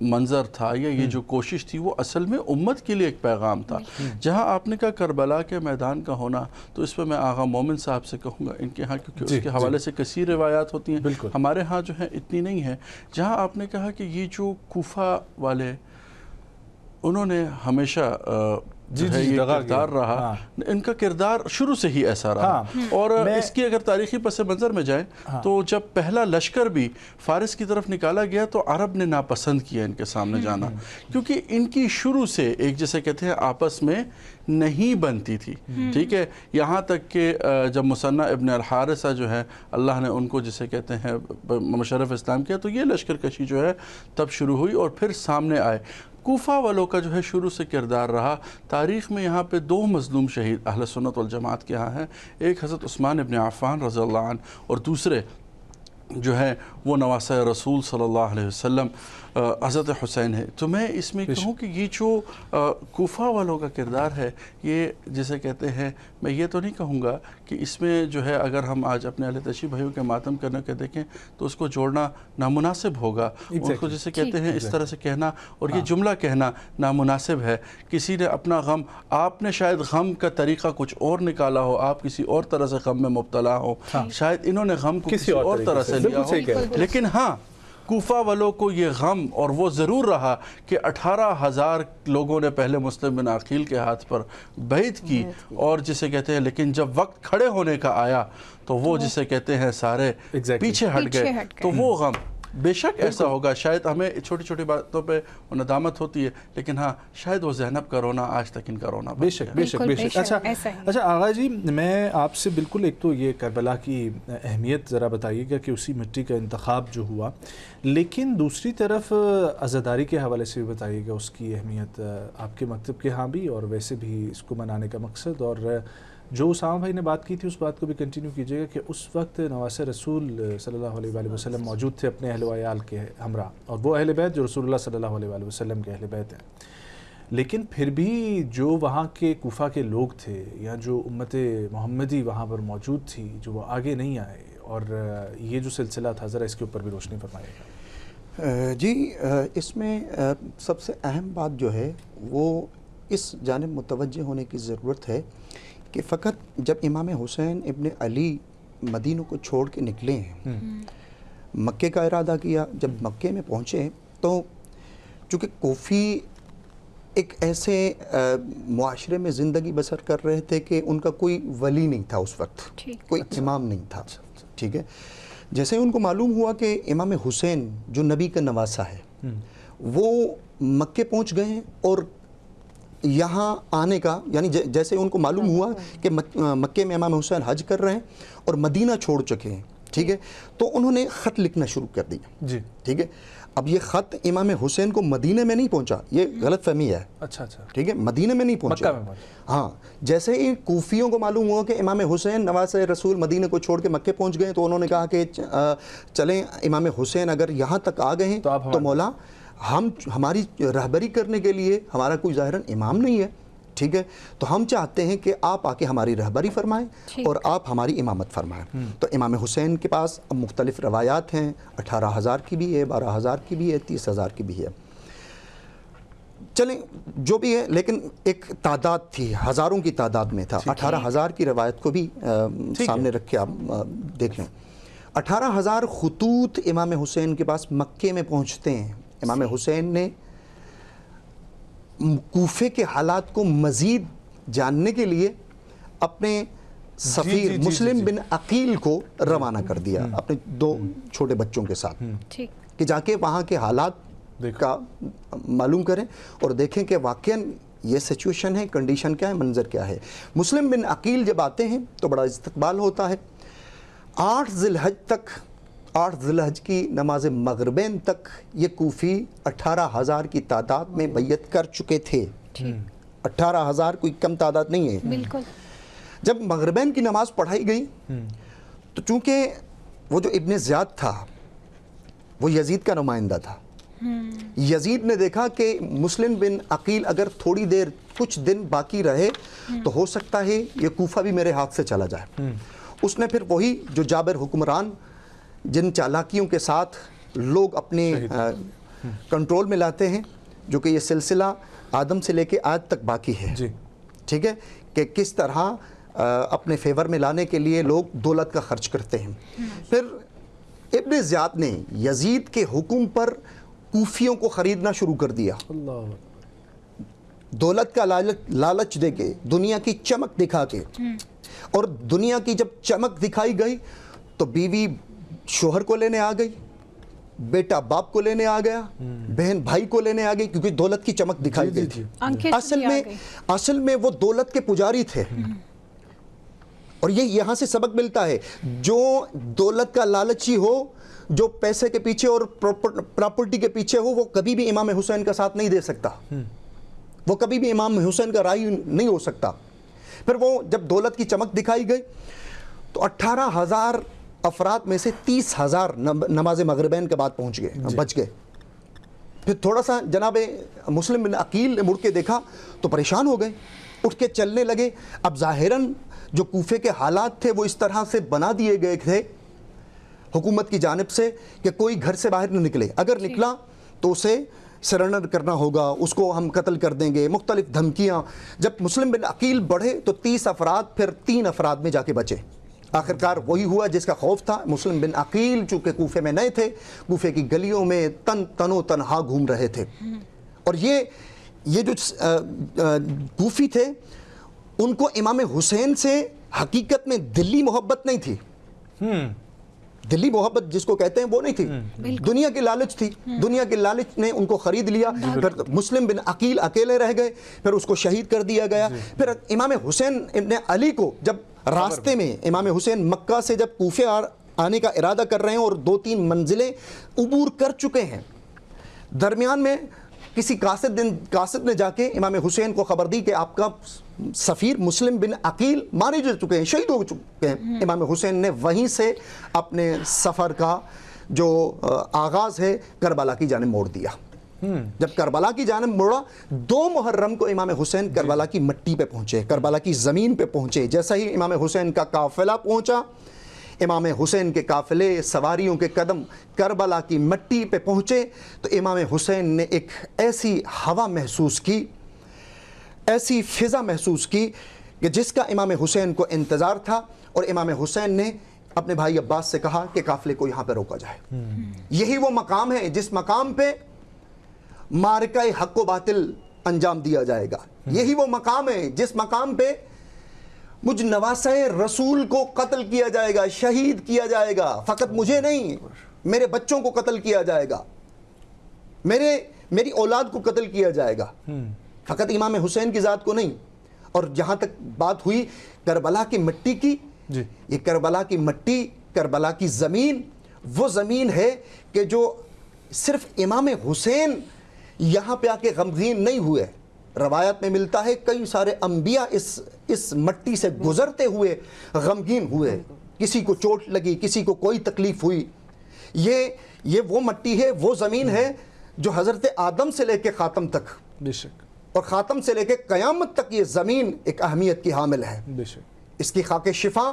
منظر تھا یا یہ جو کوشش تھی وہ اصل میں امت کے لیے ایک پیغام تھا. جہاں آپ نے کہا کربلا کے میدان کا ہونا، تو اس پہ میں آغا مومن صاحب سے کہوں گا، ان کے ہاں کیونکہ اس کے حوالے سے کثیر روایات ہوتی ہیں، ہمارے ہاں جو ہے اتنی نہیں ہے. جہاں آپ نے کہا کہ یہ جو کوفہ والے انہوں نے ہمیشہ یہ کردار رہا، ان کا کردار شروع سے ہی ایسا رہا. اور اس کی اگر تاریخی پس منظر میں جائیں تو جب پہلا لشکر بھی فارس کی طرف نکالا گیا تو عرب نے ناپسند کیا ان کے سامنے جانا، کیونکہ ان کی شروع سے ایک جسے کہتے ہیں آپس میں نہیں بنتی تھی. ٹھیک ہے، یہاں تک کہ جب مثنہ ابن الحارثہ جو ہے اللہ نے ان کو جسے کہتے ہیں مشرف اسلام کیا، تو یہ لشکر کشی جو ہے تب شروع ہوئی اور پھر سامنے آئے. کوفہ والوں کا جو ہے شروع سے کردار رہا. تاریخ میں یہاں پہ 2 مظلوم شہید اہل سنت والجماعت کے ہاں ہیں، ایک حضرت عثمان ابن عفان رضی اللہ عنہ اور دوسرے جو ہے وہ نواسہ رسول صلی اللہ علیہ وسلم حضرت حسین ہے. تو میں اس میں کہوں کہ یہ جو کوفہ والوں کا کردار ہے، یہ جسے کہتے ہیں، میں یہ تو نہیں کہوں گا کہ اس میں جو ہے اگر ہم آج اپنے اہل تشیع بھائیوں کے ماتم کرنے کے دیکھیں تو اس کو جوڑنا نامناسب ہوگا. ان کو جسے کہتے ہیں اس طرح سے کہنا اور یہ جملہ کہنا نامناسب ہے. کسی نے اپنا غم، آپ نے شاید غم کا طریقہ کچھ اور نکالا ہو، آپ کسی اور طرح سے غم میں مبتلا ہو، شاید انہوں نے غم کو کسی اور طرح سے لیا ہو. لیکن ہاں، کوفہ والوں کو یہ غم اور وہ ضرور رہا کہ 18,000 لوگوں نے پہلے مسلم بن عقیل کے ہاتھ پر بیعت کی، اور جسے کہتے ہیں لیکن جب وقت کھڑے ہونے کا آیا تو وہ جسے کہتے ہیں سارے پیچھے ہٹ گئے. تو وہ غم بے شک ایسا ہوگا. شاید ہمیں چھوٹی چھوٹی باتوں پہ ندامت ہوتی ہے، لیکن ہاں شاید وہ زینب کا رونا آج تک ان کا رونا بے شک بے شک بے شک. اچھا آغا جی، میں آپ سے بالکل ایک تو یہ کربلا کی اہمیت ذرا بتائیے گا کہ اسی مٹی کا انتخاب جو ہوا، لیکن دوسری طرف عزاداری کے حوالے سے بھی بتائیے گا اس کی اہمیت آپ کے مکتب کے ہاں بھی، اور ویسے بھی اس کو منانے کا مقصد. اور جو اسامہ بھائی نے بات کی تھی اس بات کو بھی کنٹینیو کیجیے گا کہ اس وقت نواسہ رسول صلی اللہ علیہ وآلہ وسلم موجود تھے اپنے اہل و عیال کے ہمراہ، اور وہ اہل بیت جو رسول اللہ صلی اللہ علیہ وآلہ وسلم کے اہل بیت ہیں. لیکن پھر بھی جو وہاں کے کوفہ کے لوگ تھے یا جو امت محمدی وہاں پر موجود تھی، جو وہ آگے نہیں آئے اور یہ جو سلسلہ تھا ذرا اس کے اوپر بھی روشنی فرمائیے گا. جی اس میں سب سے اہم بات جو ہے وہ اس جانب متوجہ ہونے کی ضرورت ہے کہ فقط جب امام حسین ابن علی مدینہ کو چھوڑ کے نکلے ہیں، مکے کا ارادہ کیا، جب مکے میں پہنچے تو چونکہ کوفی ایک ایسے معاشرے میں زندگی بسر کر رہے تھے کہ ان کا کوئی ولی نہیں تھا اس وقت، کوئی امام نہیں تھا. ٹھیک ہے، جیسے ان کو معلوم ہوا کہ امام حسین جو نبی کا نواسہ ہے وہ مکے پہنچ گئے ہیں، اور یہاں آنے کا یعنی جیسے ان کو معلوم ہوا کہ مکے میں امام حسین حج کر رہے ہیں اور مدینہ چھوڑ چکے ہیں، ٹھیک ہے، تو انہوں نے خط لکھنا شروع کر دیا. جی ٹھیک ہے، اب یہ خط امام حسین کو مدینہ میں نہیں پہنچا، یہ غلط فہمی ہے. اچھا اچھا ٹھیک ہے، مدینہ میں نہیں پہنچا، مکہ میں پہنچا. ہاں جیسے ہی کوفیوں کو معلوم ہوا کہ امام حسین نواسہ رسول مدینہ کو چھوڑ کے مکے پہنچ گئے تو انہوں نے کہا کہ چلیں امام حسین اگر یہاں تک آ گئے ہیں تو مولا ہماری رہبری کرنے کے لیے ہمارا کوئی ظاہراً امام نہیں ہے، ٹھیک ہے، تو ہم چاہتے ہیں کہ آپ آ کے ہماری رہبری فرمائیں اور آپ ہماری امامت فرمائیں. تو امام حسین کے پاس اب مختلف روایات ہیں، 18,000 کی بھی ہے، 12,000 کی بھی ہے، 30,000 کی بھی ہے. چلیں جو بھی ہے، لیکن ایک تعداد تھی، ہزاروں کی تعداد میں تھا. 18,000 کی روایت کو بھی سامنے رکھ کے آپ دیکھ لیں. 18,000 خطوط امام حسین کے پاس مکے میں پہنچتے ہیں. امام حسین نے کوفے کے حالات کو مزید جاننے کے لیے اپنے سفیر مسلم بن عقیل کو روانہ کر دیا اپنے 2 چھوٹے بچوں کے ساتھ، کہ جا کے وہاں کے حالات کا معلوم کریں اور دیکھیں کہ واقعاً یہ سچویشن ہے، کنڈیشن کیا ہے، منظر کیا ہے. مسلم بن عقیل جب آتے ہیں تو بڑا استقبال ہوتا ہے. 8 ذی الحج کی نماز مغربین تک یہ کوفی 18,000 کی تعداد میں بیعت کر چکے تھے. 18,000 کوئی کم تعداد نہیں ہے. بالکل. جب مغربین کی نماز پڑھائی گئی تو چونکہ وہ جو ابن زیاد تھا وہ یزید کا نمائندہ تھا، یزید نے دیکھا کہ مسلم بن عقیل اگر تھوڑی دیر کچھ دن باقی رہے تو ہو سکتا ہے یہ کوفہ بھی میرے ہاتھ سے چلا جائے. اس نے پھر وہی جو جابر حکمران جن چالاکیوں کے ساتھ لوگ اپنے کنٹرول میں لاتے ہیں، جو کہ یہ سلسلہ آدم سے لے کے آج تک باقی ہے، ٹھیک ہے، کہ کس طرح اپنے فیور میں لانے کے لیے لوگ دولت کا خرچ کرتے ہیں. پھر ابن زیاد نے یزید کے حکم پر کوفیوں کو خریدنا شروع کر دیا. دولت کا لالچ دے کے، دنیا کی چمک دکھا کے. اور دنیا کی جب چمک دکھائی گئی تو بیوی شوہر کو لینے آ گئی، بیٹا باپ کو لینے آ گیا، بہن بھائی کو لینے آ گئی، کیونکہ دولت کی چمک دکھائی گئی تھی. اصل میں وہ دولت کے پجاری تھے. اور یہ یہاں سے سبق ملتا ہے، جو دولت کا لالچی ہو، جو پیسے کے پیچھے اور پراپرٹی کے پیچھے ہو، وہ کبھی بھی امام حسین کا ساتھ نہیں دے سکتا، وہ کبھی بھی امام حسین کا راہی نہیں ہو سکتا. پھر وہ جب دولت کی چمک دکھائی گئی تو 18,000 افراد میں سے 30,000 نماز مغربین کے بعد پہنچ گئے، بچ گئے. پھر تھوڑا سا جناب مسلم بن عقیل نے مڑ کے دیکھا تو پریشان ہو گئے، اٹھ کے چلنے لگے. اب ظاہراً جو کوفے کے حالات تھے وہ اس طرح سے بنا دیے گئے تھے حکومت کی جانب سے کہ کوئی گھر سے باہر نہ نکلے، اگر نکلا تو اسے سرنڈر کرنا ہوگا، اس کو ہم قتل کر دیں گے، مختلف دھمکیاں. جب مسلم بن عقیل بڑھے تو 30 افراد پھر 3 افراد میں جا کے بچے. آخرکار وہی ہوا جس کا خوف تھا. مسلم بن عقیل چونکہ کوفے میں نئے تھے، کوفے کی گلیوں میں تنو تنہا گھوم رہے تھے. اور یہ جو کوفی تھے ان کو امام حسین سے حقیقت میں دلی محبت نہیں تھی. دلی محبت جس کو کہتے ہیں وہ نہیں تھی، دنیا کی لالچ تھی. دنیا کی لالچ نے ان کو خرید لیا. پھر مسلم بن عقیل اکیلے رہ گئے، پھر اس کو شہید کر دیا گیا. پھر امام حسین ابن علی کو جب راستے میں امام حسین مکہ سے جب کوفے آنے کا ارادہ کر رہے ہیں اور 2-3 منزلیں عبور کر چکے ہیں، درمیان میں کسی قاصد نے جا کے امام حسین کو خبر دی کہ آپ کا سفیر مسلم بن عقیل مارے جا چکے ہیں، شہید ہو چکے ہیں. امام حسین نے وہیں سے اپنے سفر کا جو آغاز ہے کربلا کی جانب موڑ دیا. جب کربلا کی جانب موڑا، 2 محرم کو امام حسین کربلا کی مٹی پہ پہنچے، کربلا کی زمین پہ پہنچے. جیسا ہی امام حسین کا قافلہ پہنچا، امام حسین کے قافلے سواریوں کے قدم کربلا کی مٹی پہ پہنچے تو امام حسین نے ایک ایسی ہوا محسوس کی، ایسی فضا محسوس کی کہ جس کا امام حسین کو انتظار تھا، اور امام حسین نے اپنے بھائی عباس سے کہا کہ قافلے کو یہاں پہ روکا جائے۔ یہی وہ مقام ہے جس مقام پہ معرکہ حق و باطل انجام دیا جائے گا، یہی وہ مقام ہے جس مقام پہ مجھ نواسہ رسول کو قتل کیا جائے گا، شہید کیا جائے گا، فقط مجھے نہیں، میرے بچوں کو قتل کیا جائے گا، میری اولاد کو قتل کیا جائے گا، فقط امام حسین کی ذات کو نہیں۔ اور جہاں تک بات ہوئی کربلا کی مٹی کی، یہ کربلا کی مٹی، کربلا کی زمین وہ زمین ہے کہ جو صرف امام حسین یہاں پہ آ کے غمگین نہیں ہوئے، روایت میں ملتا ہے کئی سارے انبیاء اس مٹی سے گزرتے ہوئے غمگین ہوئے، کسی کو چوٹ لگی، کسی کو کوئی تکلیف ہوئی۔ یہ وہ مٹی ہے، وہ زمین ہے جو حضرت آدم سے لے کے خاتم تک، بے شک، اور خاتم سے لے کے قیامت تک یہ زمین ایک اہمیت کی حامل ہے۔ بے شک، اس کی خاک شفا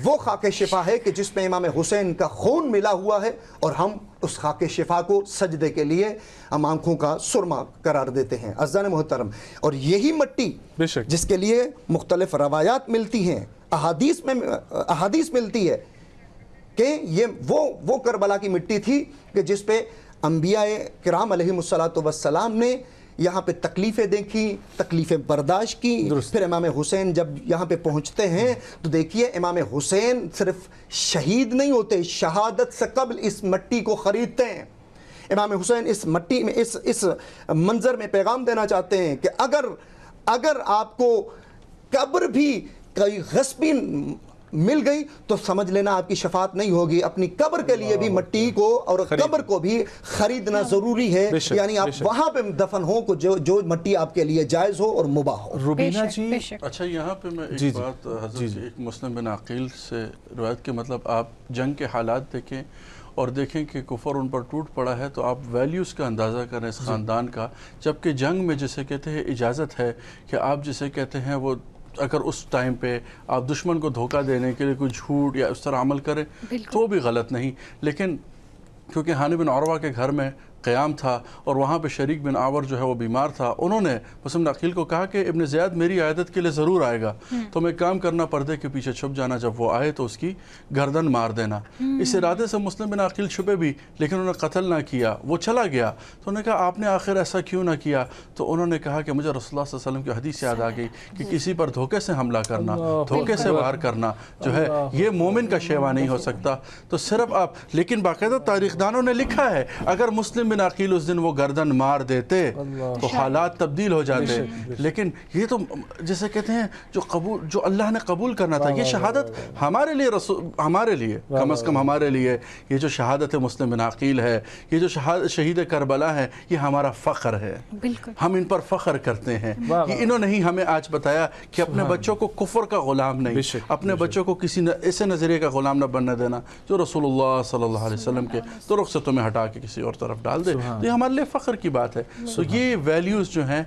وہ خاک شفا ہے کہ جس میں امام حسین کا خون ملا ہوا ہے، اور ہم اس خاک شفا کو سجدے کے لیے ہم آنکھوں کا سرما قرار دیتے ہیں۔ عزیزان محترم، اور یہی مٹی بے شک، جس کے لیے مختلف روایات ملتی ہیں، احادیث ملتی ہے کہ یہ وہ کربلا کی مٹی تھی کہ جس پہ انبیاء کرام علیہم الصلاۃ والسلام نے یہاں پہ تکلیفیں دیکھی، تکلیفیں برداشت کی۔ پھر امام حسین جب یہاں پہ پہنچتے ہیں تو دیکھیے امام حسین صرف شہید نہیں ہوتے، شہادت سے قبل اس مٹی کو خریدتے ہیں۔ امام حسین اس مٹی میں اس منظر میں پیغام دینا چاہتے ہیں کہ اگر آپ کو قبر بھی کوئی غصبی مل گئی تو سمجھ لینا آپ کی شفاعت نہیں ہوگی۔ اپنی قبر کے لیے بھی مٹی کو اور قبر کو بھی خریدنا ضروری ہے، یعنی آپ وہاں پہ دفن ہو کو جو مٹی آپ کے لیے جائز ہو اور مباح ہو۔ روبینہ جی، اچھا یہاں پہ میں ایک بات حضرت ایک مسلم بن عقیل سے روایت کے مطلب آپ جنگ کے حالات دیکھیں اور دیکھیں کہ کفر ان پر ٹوٹ پڑا ہے تو آپ ویلیوز کا اندازہ کریں اس خاندان کا، جبکہ جنگ میں جسے کہتے ہیں اجازت ہے کہ آپ جسے کہتے ہیں وہ اگر اس ٹائم پہ آپ دشمن کو دھوکہ دینے کے لیے کوئی جھوٹ یا اس طرح عمل کریں تو بھی غلط نہیں، لیکن کیونکہ ہانی بن عروہ کے گھر میں قیام تھا اور وہاں پہ شریک بن آور جو ہے وہ بیمار تھا، انہوں نے مسلم بن عقیل کو کہا کہ ابن زیاد میری عیادت کے لیے ضرور آئے گا، تو میں کام کرنا پردے کے پیچھے چھپ جانا، جب وہ آئے تو اس کی گردن مار دینا۔ اس ارادے سے مسلم بن عقیل چھپے بھی لیکن انہوں نے قتل نہ کیا، وہ چلا گیا۔ تو انہوں نے کہا آپ نے آخر ایسا کیوں نہ کیا؟ تو انہوں نے کہا کہ مجھے رسول اللہ صلی اللہ علیہ وسلم کی حدیث یاد آ گئی کہ کسی پر دھوکے سے حملہ کرنا، دھوکے سے وار کرنا جو ہے یہ مومن کا شیوا نہیں ہو سکتا۔ تو صرف آپ، لیکن باقاعدہ تاریخ دانوں نے لکھا ہے اگر مسلم بن عقیل اس دن وہ گردن مار دیتے تو حالات تبدیل ہو جاتے، لیکن یہ تو جیسے کہتے ہیں جو اللہ نے قبول کرنا تھا، یہ شہادت ہمارے لیے ہمارے لیے کم از کم ہمارے لیے یہ جو شہادت مسلم بن عقیل ہے، یہ جو شہید کربلا ہے، یہ ہمارا فخر ہے، ہم ان پر فخر کرتے ہیں۔ انہوں نے ہی ہمیں آج بتایا کہ اپنے بچوں کو کفر کا غلام نہیں، اپنے بچوں کو کسی ایسے نظریے کا غلام نہ بننے دینا جو رسول اللہ صلی اللہ علیہ وسلم کے طرق سے تمہیں ہٹا کے کسی اور طرف ڈال دے۔ یہ ہمارے لیے فخر کی بات ہے۔ تو یہ ویلیوز جو ہیں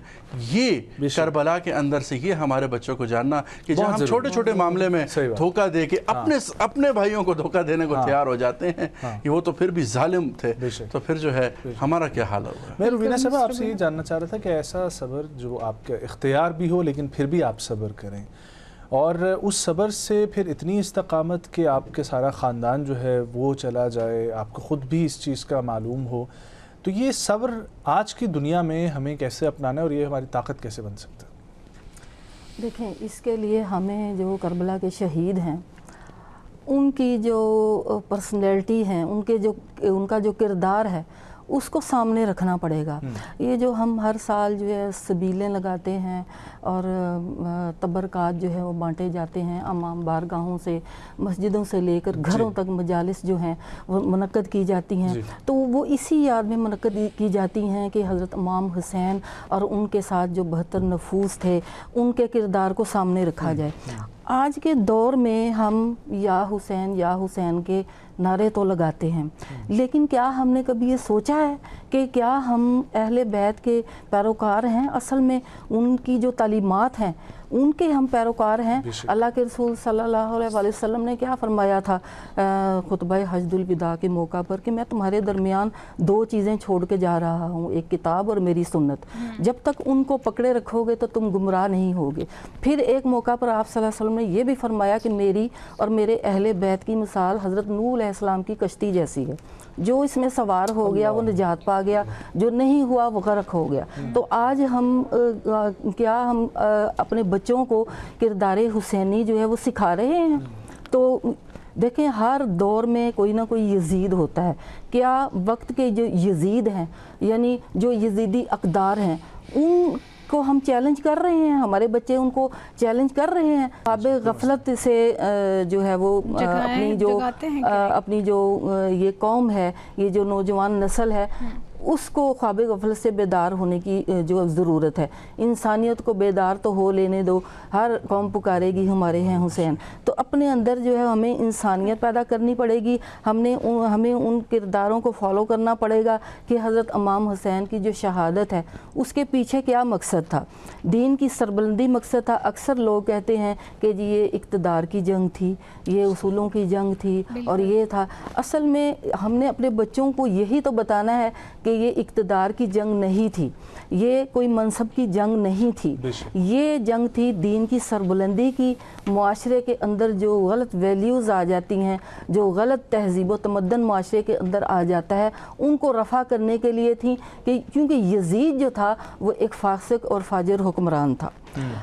یہ کربلا کے اندر سے یہ ہمارے بچوں کو جاننا کہ جہاں ہم چھوٹے چھوٹے معاملے میں دھوکہ دے کے اپنے بھائیوں کو دھوکہ دینے کو تیار ہو جاتے ہیں، یہ وہ تو پھر بھی ظالم تھے، تو پھر جو ہے ہمارا کیا حال ہوگا۔ میں روبینہ صاحب آپ سے یہ جاننا چاہ رہا تھا کہ ایسا صبر جو آپ کا اختیار بھی ہو لیکن پھر بھی آپ صبر کریں، اور اس صبر سے پھر اتنی استقامت کہ آپ کے سارا خاندان جو ہے وہ چلا جائے، آپ کو خود بھی اس چیز کا معلوم ہو، تو یہ صبر آج کی دنیا میں ہمیں کیسے اپنانا ہے اور یہ ہماری طاقت کیسے بن سکتا ہے؟ دیکھیں، اس کے لیے ہمیں جو کربلا کے شہید ہیں ان کی جو پرسنالٹی ہے، ان کا جو کردار ہے اس کو سامنے رکھنا پڑے گا۔ یہ جو ہم ہر سال جو ہے سبیلیں لگاتے ہیں اور تبرکات جو ہے وہ بانٹے جاتے ہیں، امام بارگاہوں سے، مسجدوں سے لے کر گھروں تک مجالس جو ہیں وہ منعقد کی جاتی ہیں، تو وہ اسی یاد میں منعقد کی جاتی ہیں کہ حضرت امام حسین اور ان کے ساتھ جو 72 نفوس تھے ان کے کردار کو سامنے رکھا جائے۔ آج کے دور میں ہم یا حسین کے نعرے تو لگاتے ہیں، لیکن کیا ہم نے کبھی یہ سوچا ہے کہ کیا ہم اہل بیت کے پیروکار ہیں؟ اصل میں ان کی جو تعلیمات ہیں ان کے ہم پیروکار ہیں۔ اللہ کے رسول صلی اللہ علیہ وسلم نے کیا فرمایا تھا خطبہ حجۃ الوداع کے موقع پر کہ میں تمہارے درمیان دو چیزیں چھوڑ کے جا رہا ہوں، ایک کتاب اور میری سنت، جب تک ان کو پکڑے رکھو گے تو تم گمراہ نہیں ہوگے۔ پھر ایک موقع پر آپ صلی اللہ علیہ وسلم نے یہ بھی فرمایا کہ میری اور میرے اہل بیت کی مثال حضرت نوح علیہ السلام کی کشتی جیسی ہے، جو اس میں سوار ہو گیا وہ نجات پا گیا، جو نہیں ہوا وہ غرق ہو گیا۔ تو آج ہم اپنے بچوں کو کردار حسینی جو ہے وہ سکھا رہے ہیں۔ تو دیکھیں ہر دور میں کوئی نہ کوئی یزید ہوتا ہے، کیا وقت کے جو یزید ہیں یعنی جو یزیدی اقدار ہیں ان کو ہم چیلنج کر رہے ہیں، ہمارے بچے ان کو چیلنج کر رہے ہیں۔ خواب غفلت سے جو ہے وہ اپنی جو یہ قوم ہے، یہ جو نوجوان نسل ہے، اس کو خواب غفلت سے بیدار ہونے کی جو ضرورت ہے۔ انسانیت کو بیدار تو ہو لینے دو، ہر قوم پکارے گی ہمارے ہیں حسین۔ تو اپنے اندر جو ہے ہمیں انسانیت پیدا کرنی پڑے گی، ہمیں ان کرداروں کو فالو کرنا پڑے گا کہ حضرت امام حسین کی جو شہادت ہے اس کے پیچھے کیا مقصد تھا، دین کی سربلندی مقصد تھا۔ اکثر لوگ کہتے ہیں کہ جی یہ اقتدار کی جنگ تھی، یہ اصولوں کی جنگ تھی اور یہ تھا۔ اصل میں ہم نے اپنے بچوں کو یہی تو بتانا ہے کہ یہ اقتدار کی جنگ نہیں تھی، یہ کوئی منصب کی جنگ نہیں تھی، یہ جنگ تھی دین کی سربلندی کی۔ معاشرے کے اندر جو غلط ویلیوز آ جاتی ہیں، جو غلط تہذیب و تمدن معاشرے کے اندر آ جاتا ہے، ان کو رفع کرنے کے لیے تھی کہ کیونکہ یزید جو تھا وہ ایک فاسق اور فاجر حکمران تھا۔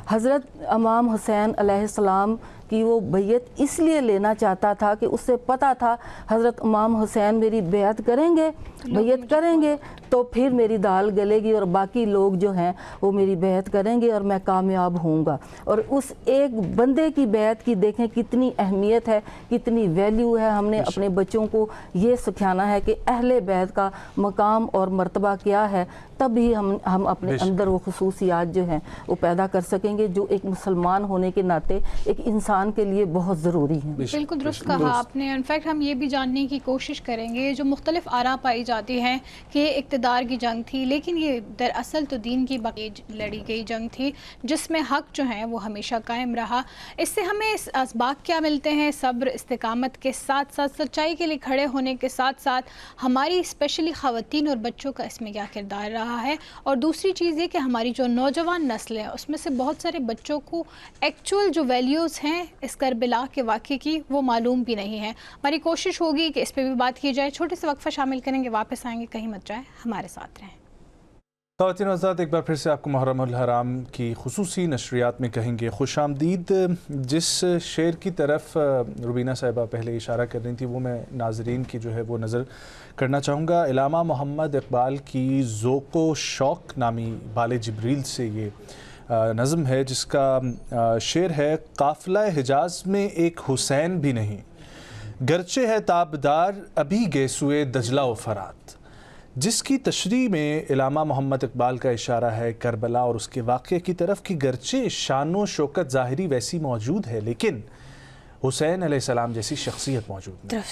حضرت امام حسین علیہ السلام کہ وہ بیعت اس لیے لینا چاہتا تھا کہ اس سے پتہ تھا حضرت امام حسین میری بیعت کریں گے، بیعت کریں گے تو پھر میری دال گلے گی اور باقی لوگ جو ہیں وہ میری بیعت کریں گے اور میں کامیاب ہوں گا۔ اور اس ایک بندے کی بیعت کی دیکھیں کتنی اہمیت ہے، کتنی ویلیو ہے۔ ہم نے اپنے بچوں کو یہ سکھانا ہے کہ اہل بیعت کا مقام اور مرتبہ کیا ہے، تب ہی ہم اپنے اندر وہ خصوصیات جو ہیں وہ پیدا کر سکیں گے جو ایک مسلمان ہونے کے ناطے ایک انسان کے لیے بہت ضروری ہیں۔ بالکل درست کہا آپ نے۔ انفیکٹ ہم یہ بھی جاننے کی کوشش کریں گے، جو مختلف آراء پائی جاتی ہیں کہ یہ اقتدار کی جنگ تھی، لیکن یہ دراصل تو دین کی بقیہ لڑی گئی جنگ تھی جس میں حق جو ہیں وہ ہمیشہ قائم رہا۔ اس سے ہمیں اسباق کیا ملتے ہیں؟ صبر، استقامت کے ساتھ ساتھ سچائی کے لیے کھڑے ہونے کے ساتھ ساتھ ہماری اسپیشلی خواتین اور بچوں کا اس میں کیا کردار رہا ہے، اور دوسری چیز یہ کہ ہماری جو نوجوان نسل ہے اس میں سے بہت سارے بچوں کو ایکچوئل جو ویلیوز ہیں اس کربلا کے واقعے کی وہ معلوم بھی نہیں ہے۔ ہماری کوشش ہوگی کہ اس پہ بھی بات کی جائے۔ چھوٹے سے وقفہ شامل کریں گے، واپس آئیں گے، کہیں مت جائیں، ہمارے ساتھ رہیں۔ خواتین و حضرات، ایک بار پھر سے آپ کو محرم الحرام کی خصوصی نشریات میں کہیں گے خوش آمدید۔ جس شعر کی طرف روبینہ صاحبہ پہلے اشارہ کر رہی تھی وہ میں ناظرین کی جو ہے وہ نظر کرنا چاہوں گا۔ علامہ محمد اقبال کی ذوق و شوق نامی بال جبریل سے یہ نظم ہے جس کا شعر ہے: قافلہ حجاز میں ایک حسین بھی نہیں، گرچہ ہے تابدار ابھی گیسوئے دجلہ و فرات۔ جس کی تشریح میں علامہ محمد اقبال کا اشارہ ہے کربلا اور اس کے واقعے کی طرف کہ گرچہ شان و شوکت ظاہری ویسی موجود ہے لیکن حسین علیہ السلام جیسی شخصیت موجود نہیں۔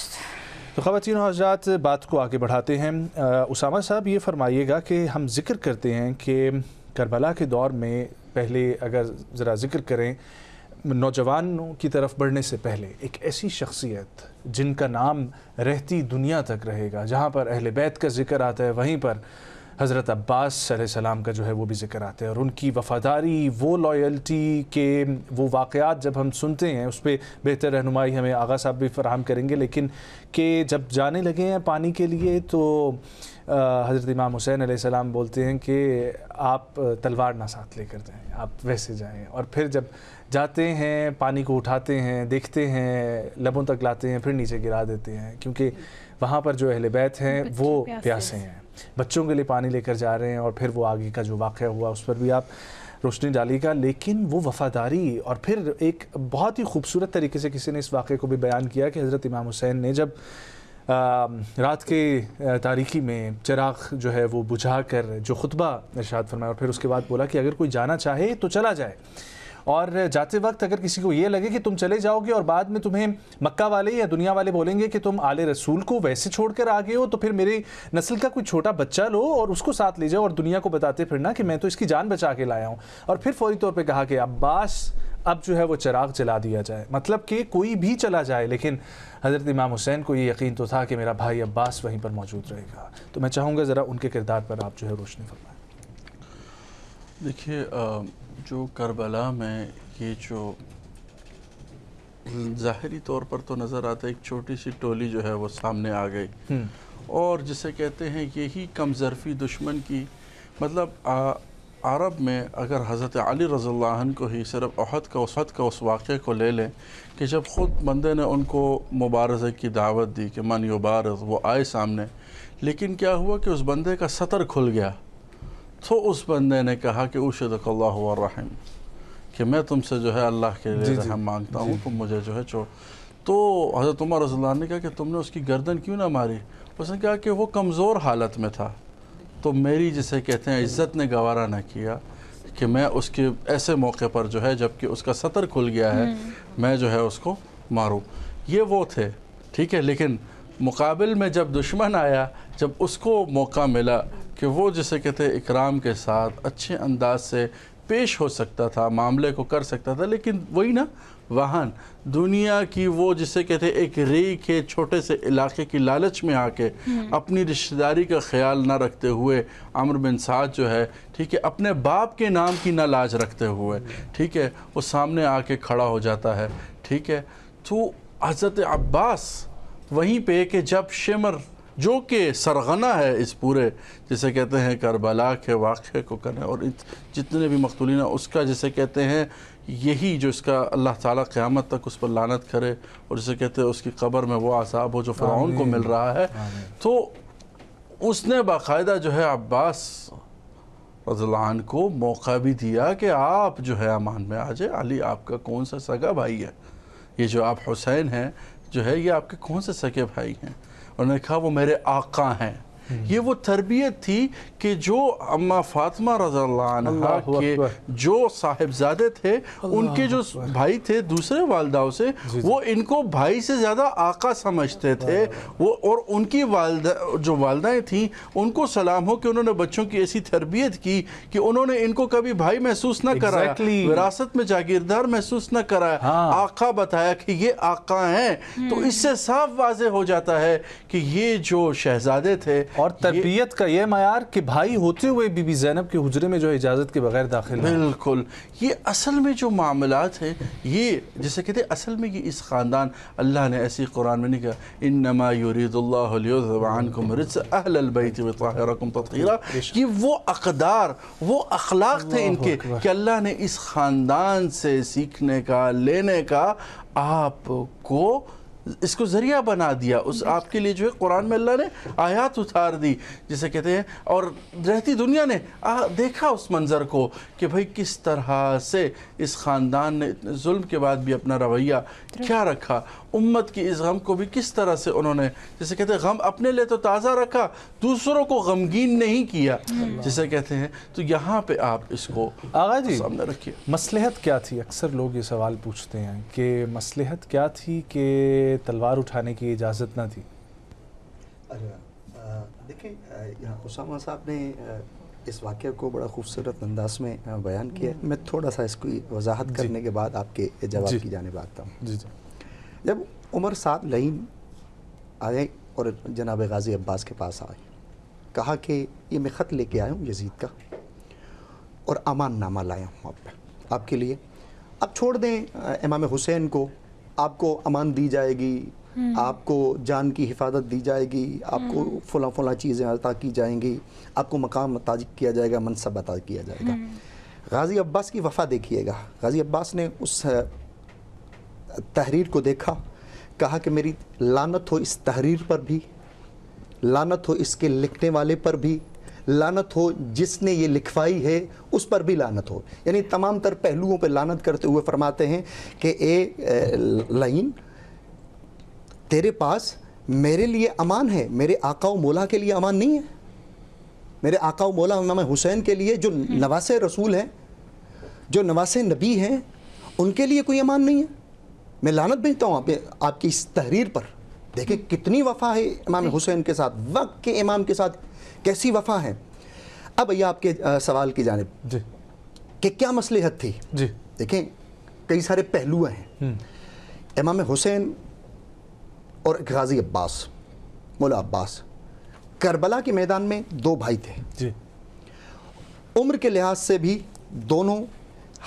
تو خواتین و حضرات، بات کو آگے بڑھاتے ہیں۔ اسامہ صاحب یہ فرمائیے گا کہ ہم ذکر کرتے ہیں کہ کربلا کے دور میں پہلے اگر ذرا ذکر کریں نوجوانوں کی طرف بڑھنے سے پہلے ایک ایسی شخصیت جن کا نام رہتی دنیا تک رہے گا، جہاں پر اہل بیت کا ذکر آتا ہے وہیں پر حضرت عباس علیہ السلام کا جو ہے وہ بھی ذکر آتا ہے، اور ان کی وفاداری، وہ لائلٹی کے وہ واقعات جب ہم سنتے ہیں اس پہ بہتر رہنمائی ہمیں آغا صاحب بھی فراہم کریں گے، لیکن کہ جب جانے لگے ہیں پانی کے لیے تو حضرت امام حسین علیہ السلام بولتے ہیں کہ آپ تلوار نہ ساتھ لے کر جائیں، آپ ویسے جائیں، اور پھر جب جاتے ہیں پانی کو اٹھاتے ہیں، دیکھتے ہیں، لبوں تک لاتے ہیں، پھر نیچے گرا دیتے ہیں، کیونکہ وہاں پر جو اہل بیت ہیں وہ پیاسے ہیں، بچوں کے لیے پانی لے کر جا رہے ہیں، اور پھر وہ آگے کا جو واقعہ ہوا اس پر بھی آپ روشنی ڈالی گا۔ لیکن وہ وفاداری، اور پھر ایک بہت ہی خوبصورت طریقے سے کسی نے اس واقعے کو بھی بیان کیا کہ حضرت امام حسین نے جب رات کے تاریکی میں چراغ جو ہے وہ بجھا کر جو خطبہ ارشاد فرمایا اور پھر اس کے بعد بولا کہ اگر کوئی جانا چاہے تو چلا جائے، اور جاتے وقت اگر کسی کو یہ لگے کہ تم چلے جاؤ گے اور بعد میں تمہیں مکہ والے یا دنیا والے بولیں گے کہ تم آل رسول کو ویسے چھوڑ کر آگے ہو، تو پھر میری نسل کا کوئی چھوٹا بچہ لو اور اس کو ساتھ لے جاؤ اور دنیا کو بتاتے پھرنا کہ میں تو اس کی جان بچا کے لایا ہوں. اور پھر فوری طور پہ کہا کہ عباس اب جو ہے وہ چراغ جلا دیا جائے. مطلب کہ کوئی بھی چلا جائے لیکن حضرت امام حسین کو یہ یقین تو تھا کہ میرا بھائی عباس وہیں پر موجود رہے گا. تو میں چاہوں گا ذرا ان کے کردار پر آپ جو ہے روشنی فرمائیں. دیکھیے جو کربلا میں یہ جو ظاہری طور پر تو نظر آتا ہے ایک چھوٹی سی ٹولی جو ہے وہ سامنے آ گئی، اور جسے کہتے ہیں یہی کم ظرفی دشمن کی، مطلب عرب میں اگر حضرت علی رضی اللہ عنہ کو ہی صرف احد کا اس واقعے کو لے لیں کہ جب خود بندے نے ان کو مبارزے کی دعوت دی کہ من یبارز، وہ آئے سامنے، لیکن کیا ہوا کہ اس بندے کا سطر کھل گیا. تو اس بندے نے کہا کہ اشہدک اللہ والرحم، کہ میں تم سے جو ہے اللہ کے لیے رحم مانگتا ہوں، تم مجھے جو ہے تو حضرت عمر رضی اللہ عنہ نے کہا کہ تم نے اس کی گردن کیوں نہ ماری؟ اس نے کہا کہ وہ کمزور حالت میں تھا، تو میری جسے کہتے ہیں عزت نے گوارا نہ کیا کہ میں اس کے ایسے موقع پر جو ہے جب کہ اس کا سطر کھل گیا ہے میں جو ہے اس کو ماروں. یہ وہ تھے، ٹھیک ہے. لیکن مقابل میں جب دشمن آیا، جب اس کو موقع ملا کہ وہ جسے کہتے ہیں اکرام کے ساتھ اچھے انداز سے پیش ہو سکتا تھا، معاملے کو کر سکتا تھا، لیکن وہی نا وہن دنیا کی وہ جسے کہتے ہیں ایک ری کے چھوٹے سے علاقے کی لالچ میں آ کے اپنی رشتہ داری کا خیال نہ رکھتے ہوئے عمرو بن سعد جو ہے، ٹھیک ہے، اپنے باپ کے نام کی نہ لاج رکھتے ہوئے، ٹھیک ہے، وہ سامنے آ کے کھڑا ہو جاتا ہے، ٹھیک ہے. تو حضرت عباس وہیں پہ کہ جب شمر جو کہ سرغنہ ہے اس پورے جسے کہتے ہیں کربلا کے واقعے کو کرنے، اور جتنے بھی مقتولین ہیں اس کا جسے کہتے ہیں یہی جو اس کا اللہ تعالیٰ قیامت تک اس پر لعنت کرے، اور جسے کہتے ہیں اس کی قبر میں وہ عذاب ہو جو فرعون کو مل رہا ہے. تو اس نے باقاعدہ جو ہے عباس رضی اللہ عنہ کو موقع بھی دیا کہ آپ جو ہے امان میں آ جائے. علی آپ کا کون سا سگا بھائی ہے؟ یہ جو آپ حسین ہیں جو ہے یہ آپ کے کون سے سگے بھائی ہیں؟ انہوں نے کہا وہ میرے آقا ہیں. یہ وہ تربیت تھی کہ جو اما فاطمہ رضی اللہ عنہ کے جو صاحبزادے تھے، ان کے جو بھائی تھے دوسرے والداؤں سے، وہ ان کو بھائی سے زیادہ آقا سمجھتے تھے. وہ اور ان کی جو والدائیں تھیں ان کو سلام ہو کہ انہوں نے بچوں کی ایسی تربیت کی کہ انہوں نے ان کو کبھی بھائی محسوس نہ کرایا، وراثت میں جاگیردار محسوس نہ کرایا، آقا بتایا کہ یہ آقا ہیں. تو اس سے صاف واضح ہو جاتا ہے کہ یہ جو شہزادے تھے، اور تربیت کا یہ معیار کہ بھائی ہوتے ہوئے بی بی زینب کے حجرے میں جو اجازت کے بغیر داخل ہیں. بالکل. یہ اصل میں جو معاملات ہیں، یہ جسے کہتے ہیں اصل میں یہ اس خاندان، اللہ نے ایسی قرآن میں نہیں کہا انما یرید اللہ لیذھب عنکم رجس اہل البیت ویطہرکم تطہیرا. یہ وہ اقدار، وہ اخلاق تھے ان کے کہ اللہ نے اس خاندان سے سیکھنے کا، لینے کا آپ کو اس کو ذریعہ بنا دیا. اس آپ کے لیے جو ہے قرآن میں اللہ نے آیات اتار دی جسے کہتے ہیں، اور رہتی دنیا نے دیکھا اس منظر کو کہ بھئی کس طرح سے اس خاندان نے اتنے ظلم کے بعد بھی اپنا رویہ کیا رکھا، امت کی اس غم کو بھی کس طرح سے انہوں نے جسے کہتے ہیں غم اپنے لیے تو تازہ رکھا، دوسروں کو غمگین نہیں کیا جسے کہتے ہیں. تو یہاں پہ آپ اس کو آغا جی سامنے رکھیے. مصلحت کیا تھی؟ اکثر لوگ یہ سوال پوچھتے ہیں کہ مصلحت کیا تھی کہ تلوار اٹھانے کی اجازت نہ تھی؟ دیکھیں اسامہ صاحب نے اس واقعے کو بڑا خوبصورت انداز میں بیان کیا. میں تھوڑا سا اس کی وضاحت کرنے کے بعد آپ کے جواب کی جانب آتا ہوں. جی جی. جب عمر سعد لعین آئے اور جناب غازی عباس کے پاس آئے، کہا کہ یہ میں خط لے کے آیا ہوں یزید کا اور امان نامہ لایا ہوں آپ کے لیے. آپ چھوڑ دیں امام حسین کو، آپ کو امان دی جائے گی، آپ کو جان کی حفاظت دی جائے گی، آپ کو فلاں فلاں چیزیں عطا کی جائیں گی، آپ کو مقام عطا کیا جائے گا، منصب عطا کیا جائے گا. غازی عباس کی وفا دیکھیے گا. غازی عباس نے اس تحریر کو دیکھا، کہا کہ میری لعنت ہو اس تحریر پر بھی، لعنت ہو اس کے لکھنے والے پر بھی، لعنت ہو جس نے یہ لکھوائی ہے اس پر بھی لعنت ہو. یعنی تمام تر پہلوؤں پہ لعنت کرتے ہوئے فرماتے ہیں کہ اے لعین، تیرے پاس میرے لیے امان ہے، میرے آقا و مولا کے لیے امان نہیں ہے. میرے آقا و مولا امام حسین کے لیے جو نواسے رسول ہیں، جو نواسے نبی ہیں، ان کے لیے کوئی امان نہیں ہے. میں لعنت بھیجتا ہوں آپ کی اس تحریر پر. دیکھیں کتنی وفا ہے امام حسین کے ساتھ, وقت کے امام کے ساتھ کیسی وفا ہے. اب یہ آپ کے سوال کی جانب جی کہ کیا مصلحت تھی. جی دیکھیں کئی سارے پہلو ہیں. امام حسین اور غازی عباس, مولا عباس, کربلا کے میدان میں دو بھائی تھے. جی عمر کے لحاظ سے بھی دونوں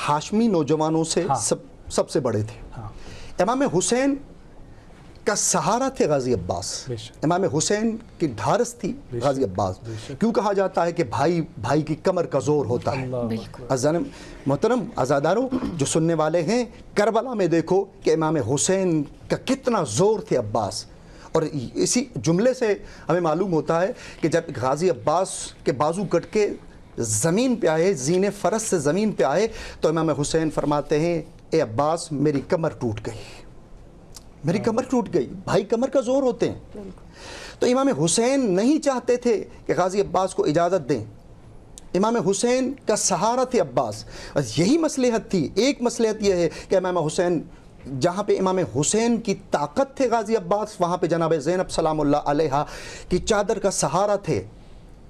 ہاشمی نوجوانوں سے ہاں. سب سے بڑے تھے. ہاں امام حسین کا سہارا تھے غازی عباس. بے شک. امام حسین کی ڈھارس تھی بے غازی شک. عباس. بے شک. کیوں کہا جاتا ہے کہ بھائی کی کمر کا زور ہوتا ہے. اللہ بالکل. اکبر. محترم عزاداروں جو سننے والے ہیں, کربلا میں دیکھو کہ امام حسین کا کتنا زور تھے عباس. اور اسی جملے سے ہمیں معلوم ہوتا ہے کہ جب غازی عباس کے بازو کٹ کے زمین پہ آئے, زین فرس سے زمین پہ آئے, تو امام حسین فرماتے ہیں اے عباس میری کمر ٹوٹ گئی, میری کمر ٹوٹ گئی. بھائی کمر کا زور ہوتے ہیں. تو امام حسین نہیں چاہتے تھے کہ غازی عباس کو اجازت دیں. امام حسین کا سہارا تھے عباس. یہی مصلحت تھی. ایک مصلحت یہ ہے کہ امام حسین, جہاں پہ امام حسین کی طاقت تھے غازی عباس, وہاں پہ جناب زینب سلام اللہ علیہا کی چادر کا سہارا تھے.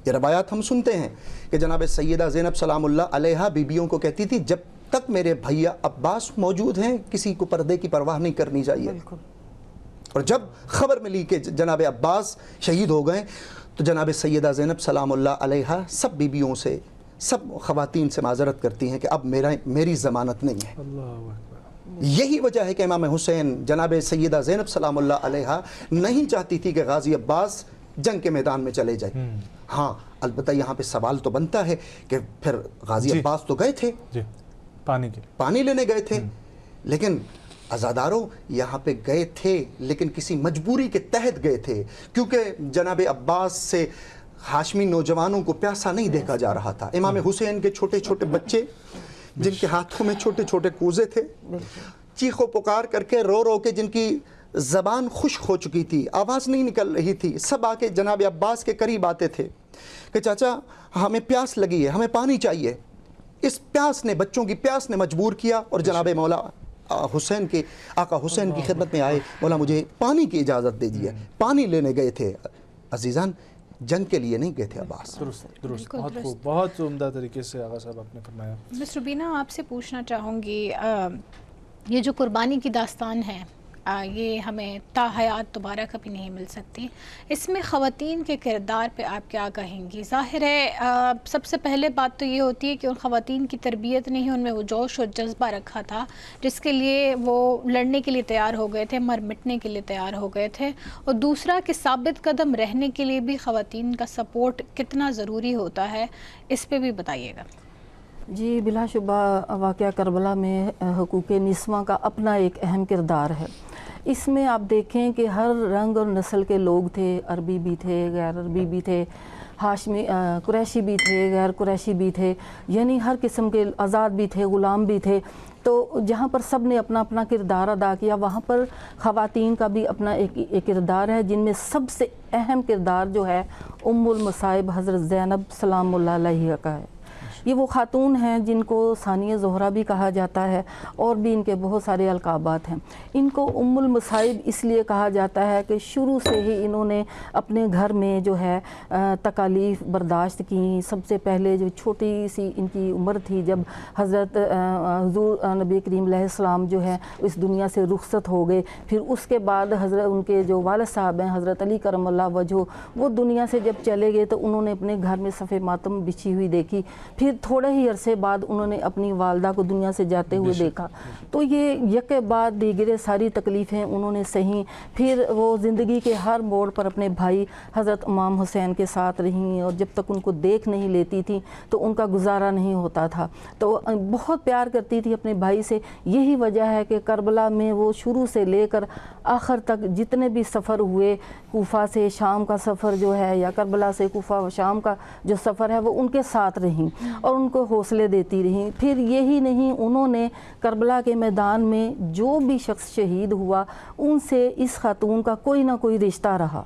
یہ روایات ہم سنتے ہیں کہ جناب سیدہ زینب سلام اللہ علیہا بیبیوں کو کہتی تھی جب تک میرے بھیا عباس موجود ہیں کسی کو پردے کی پرواہ نہیں کرنی چاہیے. اور جب خبر ملی کہ جناب عباس شہید ہو گئے تو جناب سیدہ زینب سلام اللہ علیہا سب بیبیوں سے, سب خواتین سے معذرت کرتی ہیں کہ اب میری ضمانت نہیں ہے. اللہ اکبر. یہی وجہ ہے کہ امام حسین, جناب سیدہ زینب سلام اللہ علیہا نہیں چاہتی تھی کہ غازی عباس جنگ کے میدان میں چلے جائیں. ہاں البتہ یہاں پہ سوال تو بنتا ہے کہ پھر غازی جی. عباس تو گئے تھے, جی پانی کے لیے. پانی لینے گئے تھے, لیکن عزاداروں یہاں پہ گئے تھے لیکن کسی مجبوری کے تحت گئے تھے, کیونکہ جناب عباس سے ہاشمی نوجوانوں کو پیاسا نہیں دیکھا جا رہا تھا. امام حسین کے چھوٹے چھوٹے بچے جن کے ہاتھوں میں چھوٹے چھوٹے کوزے تھے, چیخ و پکار کر کے رو رو کے جن کی زبان خشک ہو چکی تھی, آواز نہیں نکل رہی تھی, سب آ کے جناب عباس کے قریب آتے تھے کہ چاچا ہمیں پیاس لگی ہے, ہمیں پانی چاہیے. اس پیاس نے, بچوں کی پیاس نے مجبور کیا اور جناب مولا حسین کے, آقا حسین کی خدمت میں آئے, مولا مجھے پانی کی اجازت دے دیجیے. پانی لینے گئے تھے. عزیزان جنگ کے لیے نہیں گئے تھے عباس. درست درست. بالکل بہت درست. خوب, بہت عمدہ طریقے سے آغا صاحب آپ نے فرمایا. مس روبینہ آپ سے پوچھنا چاہوں گی, یہ جو قربانی کی داستان ہے یہ ہمیں تا حیات دوبارہ کبھی نہیں مل سکتی. اس میں خواتین کے کردار پہ آپ کیا کہیں گی؟ ظاہر ہے سب سے پہلے بات تو یہ ہوتی ہے کہ ان خواتین کی تربیت نے ہی ان میں وہ جوش اور جذبہ رکھا تھا جس کے لیے وہ لڑنے کے لیے تیار ہو گئے تھے, مر مٹنے کے لیے تیار ہو گئے تھے. اور دوسرا کہ ثابت قدم رہنے کے لیے بھی خواتین کا سپورٹ کتنا ضروری ہوتا ہے, اس پہ بھی بتائیے گا. جی بلا شبہ واقعہ کربلا میں حقوق نسواں کا اپنا ایک اہم کردار ہے. اس میں آپ دیکھیں کہ ہر رنگ اور نسل کے لوگ تھے, عربی بھی تھے, غیر عربی بھی تھے, ہاشمی قریشی بھی تھے, غیر قریشی بھی تھے, یعنی ہر قسم کے, آزاد بھی تھے, غلام بھی تھے. تو جہاں پر سب نے اپنا اپنا کردار ادا کیا, وہاں پر خواتین کا بھی اپنا ایک کردار ہے, جن میں سب سے اہم کردار جو ہے ام المصائب حضرت زینب سلام اللہ علیہ کا ہے. یہ وہ خاتون ہیں جن کو ثانیہ زہرا بھی کہا جاتا ہے اور بھی ان کے بہت سارے القابات ہیں. ان کو ام المصائب اس لیے کہا جاتا ہے کہ شروع سے ہی انہوں نے اپنے گھر میں جو ہے تکالیف برداشت کی. سب سے پہلے جو چھوٹی سی ان کی عمر تھی جب حضرت حضور نبی کریم علیہ السلام جو ہے اس دنیا سے رخصت ہو گئے, پھر اس کے بعد حضرت ان کے جو والد صاحب ہیں حضرت علی کرم اللہ وجہہ, وہ دنیا سے جب چلے گئے تو انہوں نے اپنے گھر میں صف ماتم بچھی ہوئی دیکھی. پھر تھوڑے ہی عرصے بعد انہوں نے اپنی والدہ کو دنیا سے جاتے ہوئے دیکھا. تو یہ یکے بعد دیگرے ساری تکلیفیں انہوں نے سہیں. پھر وہ زندگی کے ہر موڑ پر اپنے بھائی حضرت امام حسین کے ساتھ رہیں, اور جب تک ان کو دیکھ نہیں لیتی تھی تو ان کا گزارا نہیں ہوتا تھا. تو بہت پیار کرتی تھی اپنے بھائی سے. یہی وجہ ہے کہ کربلا میں وہ شروع سے لے کر آخر تک جتنے بھی سفر ہوئے, کوفہ سے شام کا سفر جو ہے یا کربلا سے کوفہ و شام کا جو سفر ہے, وہ ان کے ساتھ رہیں اور ان کو حوصلے دیتی رہیں. پھر یہی نہیں, انہوں نے کربلا کے میدان میں جو بھی شخص شہید ہوا ان سے اس خاتون کا کوئی نہ کوئی رشتہ رہا.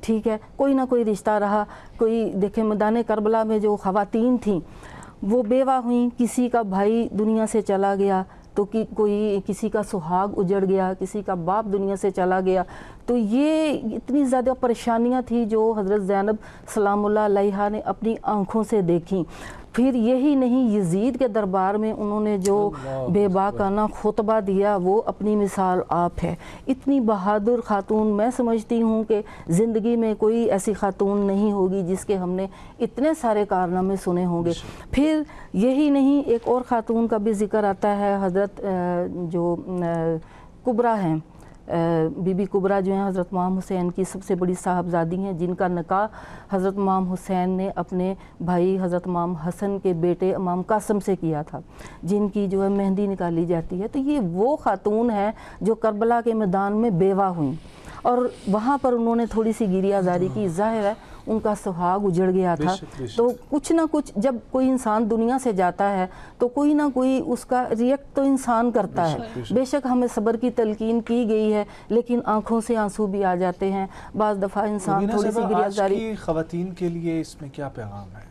ٹھیک ہے, کوئی نہ کوئی رشتہ رہا. کوئی دیکھیں میدان کربلا میں جو خواتین تھیں وہ بیوہ ہوئیں, کسی کا بھائی دنیا سے چلا گیا تو تو کوئی کسی کا سہاگ اجڑ گیا، کسی کا باپ دنیا سے چلا گیا. تو یہ اتنی زیادہ پریشانیاں تھیں جو حضرت زینب سلام اللہ علیہا نے اپنی آنکھوں سے دیکھیں. پھر یہی نہیں، یزید کے دربار میں انہوں نے جو بے باکانہ خطبہ دیا وہ اپنی مثال آپ ہے. اتنی بہادر خاتون میں سمجھتی ہوں کہ زندگی میں کوئی ایسی خاتون نہیں ہوگی جس کے ہم نے اتنے سارے کارنامے سنے ہوں گے. پھر یہی نہیں، ایک اور خاتون کا بھی ذکر آتا ہے، حضرت جو کبریٰ ہیں، بی بی کبریٰ جو ہیں حضرت امام حسین کی سب سے بڑی صاحبزادی ہیں، جن کا نکاح حضرت امام حسین نے اپنے بھائی حضرت امام حسن کے بیٹے امام قاسم سے کیا تھا، جن کی جو ہے مہندی نکالی جاتی ہے. تو یہ وہ خاتون ہیں جو کربلا کے میدان میں بیوہ ہوئیں اور وہاں پر انہوں نے تھوڑی سی گریہ زاری کی. ظاہر ہے ان کا سہاگ اجڑ گیا تھا. تو کچھ نہ کچھ جب کوئی انسان دنیا سے جاتا ہے تو کوئی نہ کوئی اس کا ریئیکٹ تو انسان کرتا ہے. بے شک ہمیں صبر کی تلقین کی گئی ہے لیکن آنکھوں سے آنسو بھی آ جاتے ہیں. بعض دفعہ انسان تھوڑی سی گریہ زاری. خواتین کے لیے اس میں کیا پیغام ہے؟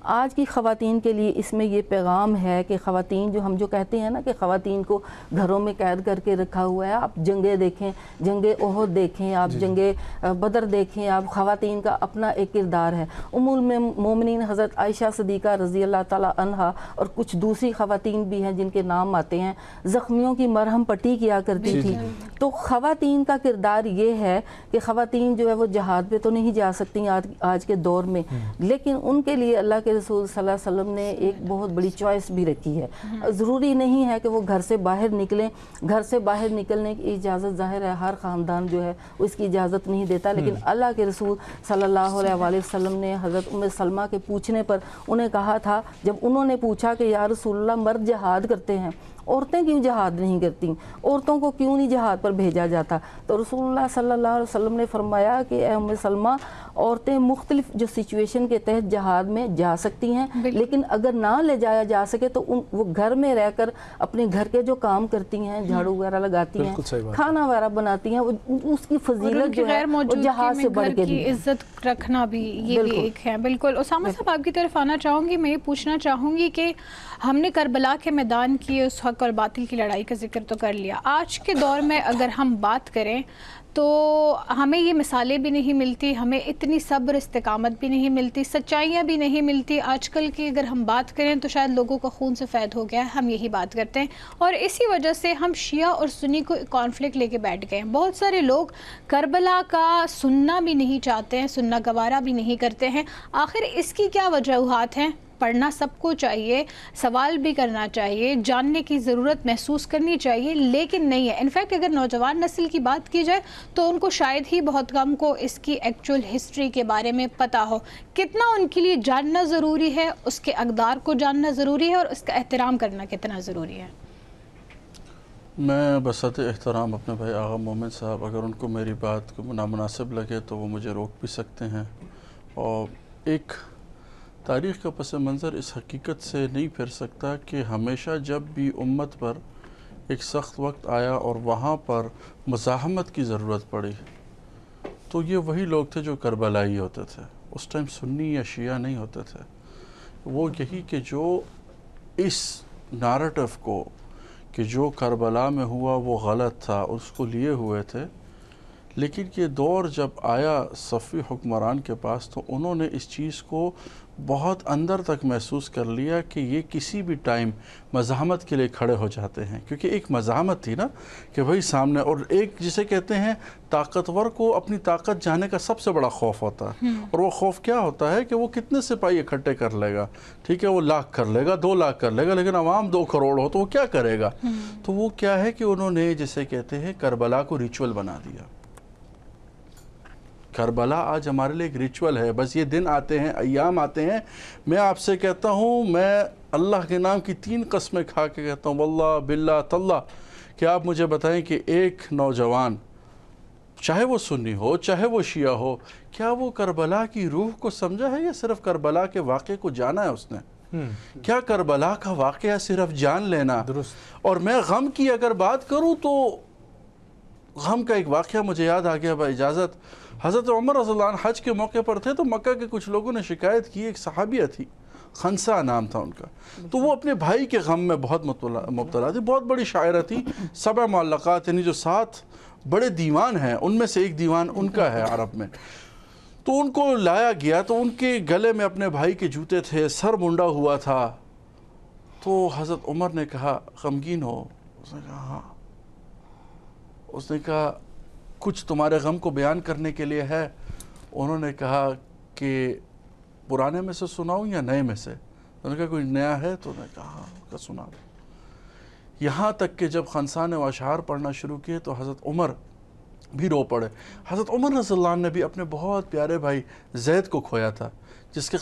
آج کی خواتین کے لیے اس میں یہ پیغام ہے کہ خواتین جو کہتے ہیں نا کہ خواتین کو گھروں میں قید کر کے رکھا ہوا ہے. آپ جنگیں دیکھیں، جنگ احد دیکھیں، آپ جنگ بدر دیکھیں، آپ خواتین کا اپنا ایک کردار ہے. ام المومنین حضرت عائشہ صدیقہ رضی اللہ تعالیٰ عنہا اور کچھ دوسری خواتین بھی ہیں جن کے نام آتے ہیں، زخمیوں کی مرہم پٹی کیا کرتی تھی. تو خواتین کا کردار یہ ہے کہ خواتین جو ہے وہ جہاد پہ تو نہیں جا سکتی آج کے دور میں، لیکن ان کے لیے اللہ کے رسول صلی اللہ علیہ وسلم نے ایک بہت بڑی چوائس بھی رکھی ہے. ضروری نہیں ہے کہ وہ گھر سے باہر نکلیں. گھر سے باہر نکلنے کی اجازت ظاہر ہے ہر خاندان جو ہے اس کی اجازت نہیں دیتا، لیکن اللہ کے رسول صلی اللہ علیہ وسلم نے حضرت ام سلمہ کے پوچھنے پر انہیں کہا تھا، جب انہوں نے پوچھا کہ یا رسول اللہ مرد جہاد کرتے ہیں، عورتیں کیوں جہاد نہیں کرتی، عورتوں کو کیوں نہیں جہاد پر بھیجا جاتا؟ تو رسول اللہ صلی اللہ علیہ وسلم نے فرمایا کہ اے ام سلمہ، عورتیں مختلف جو سچویشن کے تحت جہاد میں جا سکتی ہیں، لیکن اگر نہ لے جایا جا سکے تو وہ گھر میں رہ کر اپنے گھر کے جو کام کرتی ہیں، جھاڑو وغیرہ لگاتی ہیں، کھانا وغیرہ بناتی ہیں، اس کی فضیلت جو ہے وہ جہاد سے بڑھ کے بھی عزت رکھنا بھی یہ بھی ایک ہے. بالکل. اسامہ صاحب آپ کی طرف آنا چاہوں گی. میں یہ پوچھنا چاہوں گی کہ ہم نے کربلا کے میدان کی اس حق اور باطل کی لڑائی کا ذکر تو کر لیا. آج کے دور میں اگر ہم بات کریں تو ہمیں یہ مثالیں بھی نہیں ملتی، ہمیں اتنی صبر استقامت بھی نہیں ملتی، سچائیاں بھی نہیں ملتی. آج کل کی اگر ہم بات کریں تو شاید لوگوں کا خون سفید ہو گیا ہے، ہم یہی بات کرتے ہیں، اور اسی وجہ سے ہم شیعہ اور سنی کو کانفلکٹ لے کے بیٹھ گئے ہیں. بہت سارے لوگ کربلا کا سننا بھی نہیں چاہتے ہیں، سننا گوارا بھی نہیں کرتے ہیں. آخر اس کی کیا وجوہات ہیں؟ پڑھنا سب کو چاہیے، سوال بھی کرنا چاہیے، جاننے کی ضرورت محسوس کرنی چاہیے، لیکن نہیں ہے. انفیکٹ اگر نوجوان نسل کی بات کی جائے تو ان کو شاید ہی بہت کم کو اس کی ایکچوئل ہسٹری کے بارے میں پتہ ہو. کتنا ان کے لیے جاننا ضروری ہے، اس کے اقدار کو جاننا ضروری ہے، اور اس کا احترام کرنا کتنا ضروری ہے؟ میں بسط احترام اپنے بھائی آغا مومن صاحب، اگر ان کو میری بات کو نامناسب لگے تو وہ مجھے روک بھی سکتے ہیں. اور ایک تاریخ کا پس منظر اس حقیقت سے نہیں پھر سکتا کہ ہمیشہ جب بھی امت پر ایک سخت وقت آیا اور وہاں پر مزاحمت کی ضرورت پڑی تو یہ وہی لوگ تھے جو کربلائی ہوتے تھے. اس ٹائم سنی یا شیعہ نہیں ہوتے تھے. وہ یہی کہ جو اس نارٹیو کو کہ جو کربلا میں ہوا وہ غلط تھا اس کو لیے ہوئے تھے. لیکن یہ دور جب آیا صفوی حکمران کے پاس تو انہوں نے اس چیز کو بہت اندر تک محسوس کر لیا کہ یہ کسی بھی ٹائم مزاحمت کے لیے کھڑے ہو جاتے ہیں، کیونکہ ایک مزاحمت تھی نا کہ بھائی سامنے، اور ایک جسے کہتے ہیں طاقتور کو اپنی طاقت جانے کا سب سے بڑا خوف ہوتا ہے. اور وہ خوف کیا ہوتا ہے کہ وہ کتنے سپاہی اکٹھے کر لے گا، ٹھیک ہے وہ 1 لاکھ کر لے گا، 2 لاکھ کر لے گا، لیکن عوام 2 کروڑ ہو تو وہ کیا کرے گا؟ تو وہ کیا ہے کہ انہوں نے جسے کہتے ہیں کربلا کو ریچول بنا دیا. کربلا آج ہمارے لیے ایک ریچول ہے. بس یہ دن آتے ہیں، ایام آتے ہیں. میں آپ سے کہتا ہوں، میں اللہ کے نام کی 3 قسمیں کھا کے کہتا ہوں، واللہ باللہ تاللہ، کہ آپ مجھے بتائیں کہ ایک نوجوان چاہے وہ سنی ہو چاہے وہ شیعہ ہو، کیا وہ کربلا کی روح کو سمجھا ہے یا صرف کربلا کے واقعے کو جانا ہے اس نے؟ کیا کربلا کا واقعہ صرف جان لینا؟ اور میں غم کی اگر بات کروں تو غم کا ایک واقعہ مجھے یاد آ گیا. اجازت، حضرت عمر رضی اللہ عنہ حج کے موقع پر تھے تو مکہ کے کچھ لوگوں نے شکایت کی، ایک صحابیہ تھی خنسا نام تھا ان کا. تو وہ اپنے بھائی کے غم میں بہت مبتلا تھی. بہت بڑی شاعرہ تھی. 7 معلقات یعنی جو 7 بڑے دیوان ہیں ان میں سے ایک دیوان ان کا ہے عرب میں. تو ان کو لایا گیا تو ان کے گلے میں اپنے بھائی کے جوتے تھے, سر منڈا ہوا تھا. تو حضرت عمر نے کہا غمگین ہو؟ اس نے کہا ہاں. اس نے کہا کچھ تمہارے غم کو بیان کرنے کے لیے ہے؟ انہوں نے کہا کہ پرانے میں سے سناؤں یا نئے میں سے؟ انہوں نے کہا کوئی نیا ہے؟ تو انہوں نے کہا ہاں سنا دو. یہاں تک کہ جب خنسا نے اشعار پڑھنا شروع کیے تو حضرت عمر بھی رو پڑے. حضرت عمر رضی اللہ عنہ نے بھی اپنے بہت پیارے بھائی زید کو کھویا تھا, جس کے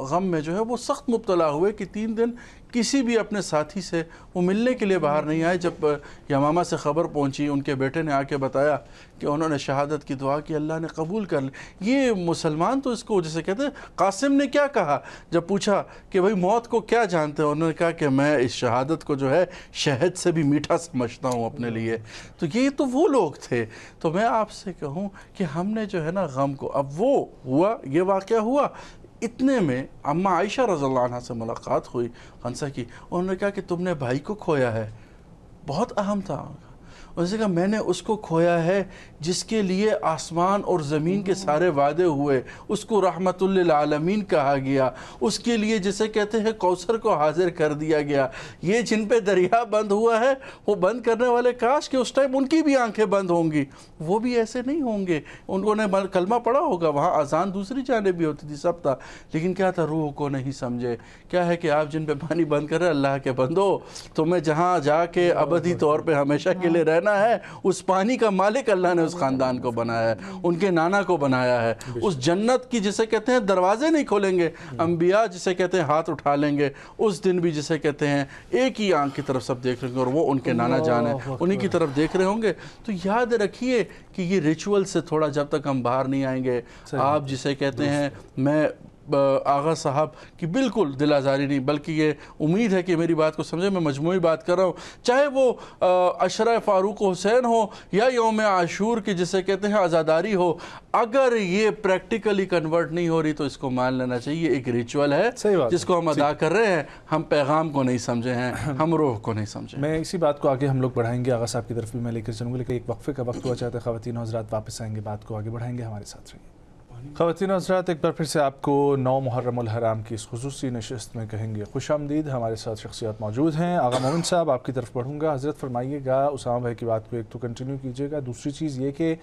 غم میں جو ہے وہ سخت مبتلا ہوئے کہ 3 دن کسی بھی اپنے ساتھی سے وہ ملنے کے لیے باہر نہیں آئے. جب یمامہ سے خبر پہنچی, ان کے بیٹے نے آ کے بتایا کہ انہوں نے شہادت کی دعا کی, اللہ نے قبول کر لی. یہ مسلمان تو اس کو جسے کہتے ہیں, قاسم نے کیا کہا جب پوچھا کہ بھئی موت کو کیا جانتے ہیں؟ انہوں نے کہا کہ میں اس شہادت کو جو ہے شہد سے بھی میٹھا سمجھتا ہوں اپنے لیے. تو یہ تو وہ لوگ تھے. تو میں آپ سے کہوں کہ ہم نے جو ہے نا غم کو, اب وہ ہوا, یہ واقعہ ہوا, اتنے میں اماں عائشہ رضی اللہ عنہ سے ملاقات ہوئی خنسا کی. انہوں نے کہا کہ تم نے بھائی کو کھویا ہے. بہت اہم تھا. انہوں نے کہا میں نے اس کو کھویا ہے جس کے لیے آسمان اور زمین کے سارے وعدے ہوئے, اس کو رحمت للعالمین کہا گیا, اس کے لیے جسے کہتے ہیں کوثر کو حاضر کر دیا گیا. یہ جن پہ دریا بند ہوا ہے وہ بند کرنے والے کاش کہ اس ٹائم ان کی بھی آنکھیں بند ہوں گی, وہ بھی ایسے نہیں ہوں گے. انہوں نے کلمہ پڑھا ہوگا, وہاں اذان دوسری جانب بھی ہوتی تھی, سب تھا, لیکن کیا تھا, روح کو نہیں سمجھے. کیا ہے کہ آپ جن پہ پانی بند کر رہے اللہ کے بندو, تمہیں جہاں جا کے ابدی طور پہ ہمیشہ کے لیے رہنا ہے, اس پانی کا مالک اللہ نے اس خاندان کو بنایا ہے, ان کے نانا کو بنایا ہے. اس جنت کی جسے کہتے ہیں دروازے نہیں کھولیں گے, انبیاء جسے کہتے ہیں ہاتھ اٹھا لیں گے, اس دن بھی جسے کہتے ہیں ایک ہی آنکھ کی طرف سب دیکھ رہے ہیں, اور وہ ان کے نانا جان ہیں, انہی کی طرف دیکھ رہے ہوں گے. تو یاد رکھیے کہ یہ ریچول سے تھوڑا جب تک ہم باہر نہیں آئیں گے, آپ جسے کہتے ہیں, میں آغا صاحب کی بالکل دل آزاری نہیں, بلکہ یہ امید ہے کہ میری بات کو سمجھے, میں مجموعی بات کر رہا ہوں, چاہے وہ عشرہ فاروق حسین ہو یا یوم عاشور کی جسے کہتے ہیں عزاداری ہو, اگر یہ پریکٹیکلی کنورٹ نہیں ہو رہی تو اس کو مان لینا چاہیے ایک ریچول ہے جس کو ہم ادا کر رہے ہیں. ہم پیغام کو نہیں سمجھے ہیں, ہم روح کو نہیں سمجھے. میں اسی بات کو آگے ہم لوگ بڑھائیں گے, آغا صاحب کی طرف بھی میں لے کر چلوں گا, لیکن ایک وقفے کا وقت ہوا چاہتا ہے. خواتین و حضرات واپس آئیں گے, بات کو آگے بڑھائیں گے, ہمارے ساتھ رہیے. خواتین و حضرات, ایک بار پھر سے آپ کو 9 محرم الحرام کی اس خصوصی نشست میں کہیں گے خوش آمدید. ہمارے ساتھ شخصیات موجود ہیں. آغا مومن صاحب آپ کی طرف پڑھوں گا. حضرت فرمائیے گا, اسامہ بھائی کی بات کو ایک تو کنٹینیو کیجیے گا, دوسری چیز یہ کہ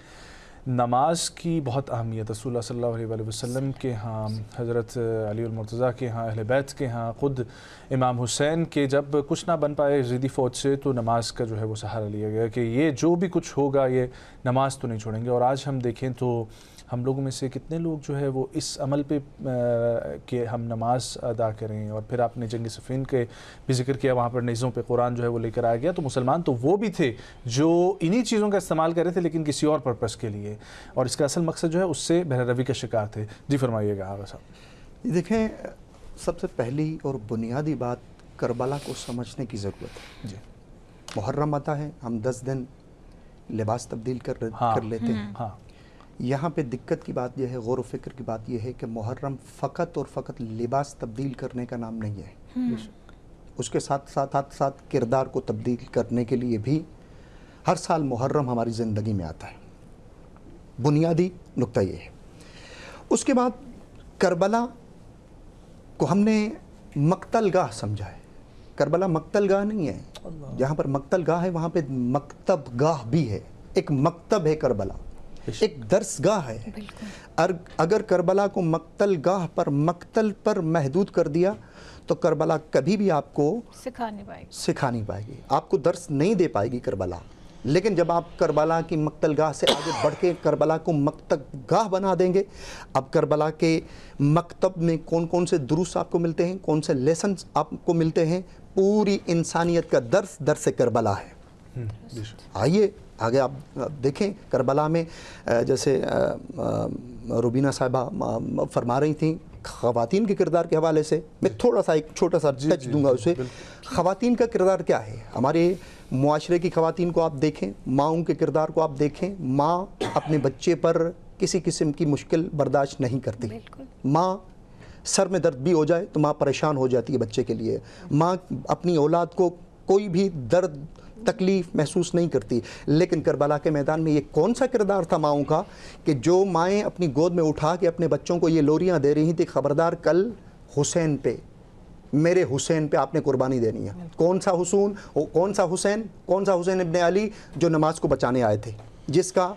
نماز کی بہت اہمیت رسول اللہ صلی اللہ علیہ وآلہ وسلم کے ہاں, حضرت علی المرتضیٰ کے ہاں, اہل بیت کے ہاں, خود امام حسین کے جب کچھ نہ بن پائے یزیدی فوج سے تو نماز کا جو ہے وہ سہارا لیا گیا کہ یہ جو بھی کچھ ہوگا یہ نماز تو نہیں چھوڑیں گے. اور آج ہم دیکھیں تو ہم لوگوں میں سے کتنے لوگ جو ہے وہ اس عمل پہ کہ ہم نماز ادا کریں. اور پھر آپ نے جنگ صفین کے بھی ذکر کیا, وہاں پر نیزوں پہ قرآن جو ہے وہ لے کر آیا گیا. تو مسلمان تو وہ بھی تھے جو انہی چیزوں کا استعمال کر رہے تھے لیکن کسی اور پرپس کے لیے, اور اس کا اصل مقصد جو ہے اس سے بہر روی کا شکار تھے. جی فرمائیے گا آغا صاحب. دیکھیں, سب سے پہلی اور بنیادی بات کربلا کو سمجھنے کی ضرورت ہے. جی, محرم آتا ہے, ہم 10 دن لباس تبدیل کر لیتے ہیں. ہاں, یہاں پہ دقت کی بات یہ ہے, غور و فکر کی بات یہ ہے کہ محرم فقط اور فقط لباس تبدیل کرنے کا نام نہیں ہے. اس کے ساتھ کردار کو تبدیل کرنے کے لیے بھی ہر سال محرم ہماری زندگی میں آتا ہے. بنیادی نقطہ یہ ہے. اس کے بعد کربلا کو ہم نے مقتل گاہ سمجھا ہے. کربلا مقتل گاہ نہیں ہے. جہاں پر مقتل گاہ ہے وہاں پہ مکتب گاہ بھی ہے. ایک مکتب ہے کربلا, ایک درس گاہ ہے. اگر کربلا کو مقتل گاہ پر, مقتل پر محدود کر دیا تو کربلا کبھی بھی آپ کو سکھا نہیں پائے گی, آپ کو درس نہیں دے پائے گی کربلا. لیکن جب آپ کربلا کی مقتل گاہ سے آگے بڑھ کے کربلا کو مکتب گاہ بنا دیں گے, اب کربلا کے مکتب میں کون کون سے دروس آپ کو ملتے ہیں, کون سے لیسنز آپ کو ملتے ہیں, پوری انسانیت کا درس کربلا ہے. آئیے آگے آپ دیکھیں کربلا میں, جیسے روبینہ صاحبہ فرما رہی تھیں خواتین کے کردار کے حوالے سے, میں تھوڑا سا ایک چھوٹا سا ٹچ دوں گا اسے. خواتین کا کردار کیا ہے ہمارے معاشرے کی خواتین کو آپ دیکھیں, ماؤں کے کردار کو آپ دیکھیں. ماں اپنے بچے پر کسی قسم کی مشکل برداشت نہیں کرتی. ماں سر میں درد بھی ہو جائے تو ماں پریشان ہو جاتی ہے بچے کے لیے. ماں اپنی اولاد کو کوئی بھی درد تکلیف محسوس نہیں کرتی. لیکن کربلا کے میدان میں یہ کون سا کردار تھا ماؤں کا کہ جو مائیں اپنی گود میں اٹھا کے اپنے بچوں کو یہ لوریاں دے رہی تھیں, خبردار کل حسین پہ, میرے حسین پہ آپ نے قربانی دینی ہے. کون سا حسین ابن علی جو نماز کو بچانے آئے تھے, جس کا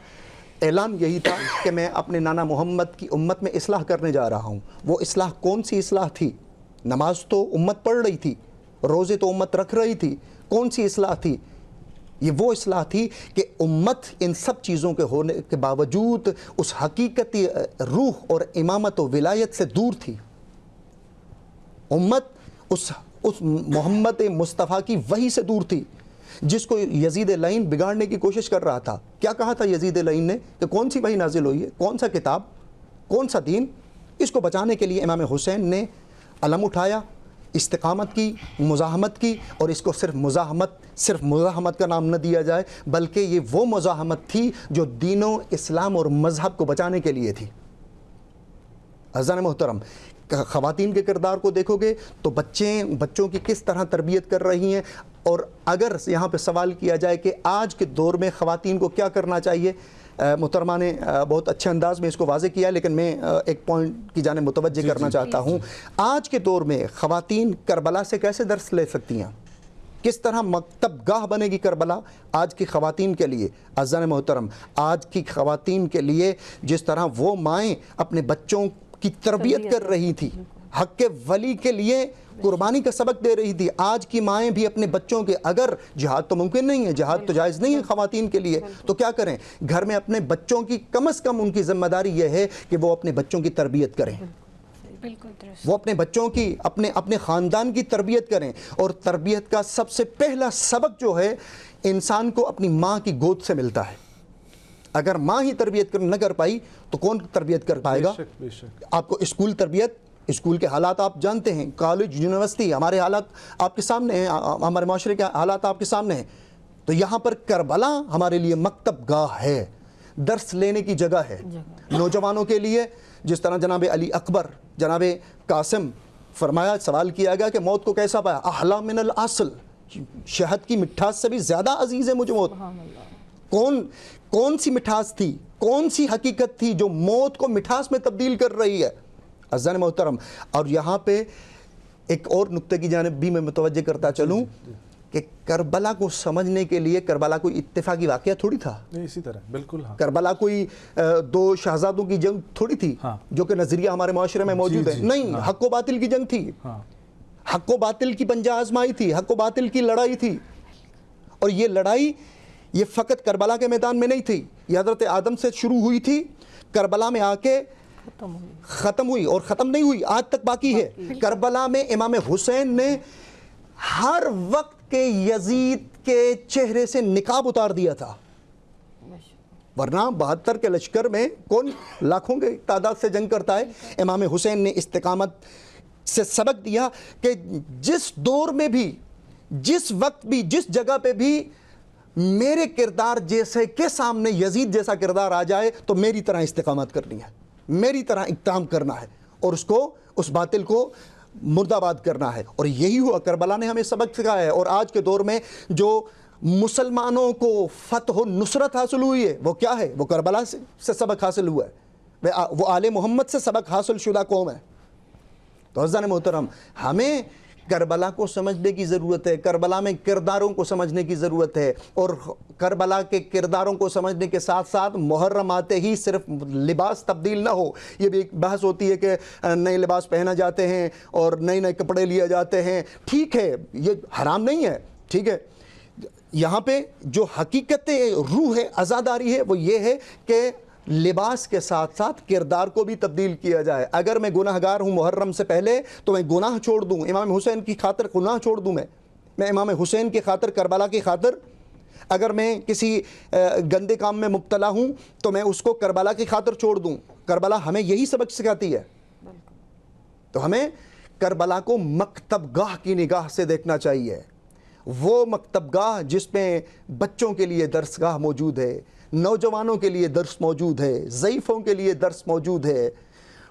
اعلان یہی تھا کہ میں اپنے نانا محمد کی امت میں اصلاح کرنے جا رہا ہوں. وہ اصلاح کون سی اصلاح تھی؟ نماز تو امت پڑھ رہی تھی, روزے تو امت رکھ رہی تھی, کون سی اصلاح تھی؟ یہ وہ اصلاح تھی کہ امت ان سب چیزوں کے ہونے کے باوجود اس حقیقتی روح اور امامت و ولایت سے دور تھی. امت اس محمد مصطفیٰ کی وحی سے دور تھی, جس کو یزید لعین بگاڑنے کی کوشش کر رہا تھا. کیا کہا تھا یزید لعین نے کہ کون سی وحی نازل ہوئی ہے, کون سا کتاب, کون سا دین؟ اس کو بچانے کے لیے امام حسین نے علم اٹھایا, استقامت کی, مزاحمت کی, اور اس کو صرف مزاحمت کا نام نہ دیا جائے بلکہ یہ وہ مزاحمت تھی جو دین و اسلام اور مذہب کو بچانے کے لیے تھی. عزیزان محترم, خواتین کے کردار کو دیکھو گے تو بچوں کی کس طرح تربیت کر رہی ہیں. اور اگر یہاں پہ سوال کیا جائے کہ آج کے دور میں خواتین کو کیا کرنا چاہیے, محترمہ نے بہت اچھے انداز میں اس کو واضح کیا, لیکن میں ایک پوائنٹ کی جانب متوجہ کرنا چاہتا ہوں. آج کے دور میں خواتین کربلا سے کیسے درس لے سکتی ہیں, کس طرح مکتب گاہ بنے گی کربلا آج کی خواتین کے لیے. عزیزان محترم, آج کی خواتین کے لیے جس طرح وہ مائیں اپنے بچوں کی تربیت کر رہی تھی, حق کے ولی کے لیے قربانی کا سبق دے رہی تھی, آج کی مائیں بھی اپنے بچوں کے, اگر جہاد تو ممکن نہیں ہے, جہاد تو جائز نہیں ہے خواتین کے لیے, تو کیا کریں, گھر میں اپنے بچوں کی کم از کم ان کی ذمہ داری یہ ہے کہ وہ اپنے بچوں کی تربیت کریں, وہ اپنے بچوں کی اپنے خاندان کی تربیت کریں. اور تربیت کا سب سے پہلا سبق جو ہے انسان کو اپنی ماں کی گود سے ملتا ہے. اگر ماں ہی تربیت نہ کر پائی تو کون تربیت کر پائے گا؟ بے شک. آپ کو اسکول کے حالات آپ جانتے ہیں, کالج, یونیورسٹی, ہمارے حالات آپ کے سامنے ہیں, ہمارے معاشرے کے حالات آپ کے سامنے ہیں. تو یہاں پر کربلا ہمارے لیے مکتب گاہ ہے, درس لینے کی جگہ ہے. نوجوانوں کے لیے جس طرح جناب علی اکبر, جناب قاسم فرمایا, سوال کیا گیا کہ موت کو کیسا پایا, احلی من العسل, شہد کی مٹھاس سے بھی زیادہ عزیز ہے مجھے موت. کون سی مٹھاس تھی, کون سی حقیقت تھی جو موت کو مٹھاس میں تبدیل کر رہی ہے؟ عزیزان محترم, اور یہاں پہ ایک اور نقطے کی جانب بھی میں متوجہ کرتا چلوں کہ کربلا کو سمجھنے کے لیے کربلا کوئی اتفاقی واقعہ تھوڑی تھا. اسی طرح بالکل. ہاں, کربلا کوئی دو شہزادوں کی جنگ تھوڑی تھی جو کہ نظریہ ہمارے معاشرے میں موجود ہے. نہیں, حق و باطل کی جنگ تھی, حق و باطل کی پنجہ آزمائی تھی, حق و باطل کی لڑائی تھی. اور یہ لڑائی یہ فقط کربلا کے میدان میں نہیں تھی, یہ حضرت آدم سے شروع ہوئی تھی, کربلا میں آ کے ختم ہوئی, اور ختم نہیں ہوئی, آج تک باقی ہے. کربلا میں امام حسین نے ہر وقت کے یزید کے چہرے سے نقاب اتار دیا تھا, ورنہ 72 کے لشکر میں کون لاکھوں کے تعداد سے جنگ کرتا ہے. امام حسین نے استقامت سے سبق دیا کہ جس دور میں بھی, جس وقت بھی, جس جگہ پہ بھی میرے کردار جیسے کے سامنے یزید جیسا کردار آ جائے تو میری طرح استقامت کرنی ہے, میری طرح اقدام کرنا ہے, اور اس باطل کو مردہ باد کرنا ہے. اور یہی ہوا, کربلا نے ہمیں سبق سکھایا ہے. اور آج کے دور میں جو مسلمانوں کو فتح و نصرت حاصل ہوئی ہے وہ کیا ہے؟ وہ کربلا سے سبق حاصل ہوا ہے, وہ آل محمد سے سبق حاصل شدہ قوم ہے. تو عزیزان محترم, ہمیں کربلا کو سمجھنے کی ضرورت ہے, کربلا میں کرداروں کو سمجھنے کی ضرورت ہے. اور کربلا کے کرداروں کو سمجھنے کے ساتھ ساتھ محرم آتے ہی صرف لباس تبدیل نہ ہو. یہ بھی ایک بحث ہوتی ہے کہ نئے لباس پہنا جاتے ہیں اور نئے کپڑے لیے جاتے ہیں. ٹھیک ہے, یہ حرام نہیں ہے, ٹھیک ہے. یہاں پہ جو حقیقت روح ہے, عزاداری ہے, وہ یہ ہے کہ لباس کے ساتھ ساتھ کردار کو بھی تبدیل کیا جائے. اگر میں گناہ گار ہوں محرم سے پہلے تو میں گناہ چھوڑ دوں, امام حسین کی خاطر گناہ چھوڑ دوں. میں امام حسین کی خاطر, کربلا کی خاطر, اگر میں کسی گندے کام میں مبتلا ہوں تو میں اس کو کربلا کی خاطر چھوڑ دوں. کربلا ہمیں یہی سبق سکھاتی ہے. تو ہمیں کربلا کو مکتب گاہ کی نگاہ سے دیکھنا چاہیے, وہ مکتب گاہ جس میں بچوں کے لیے درس گاہ موجود ہے, نوجوانوں کے لیے درس موجود ہے, ضعیفوں کے لیے درس موجود ہے,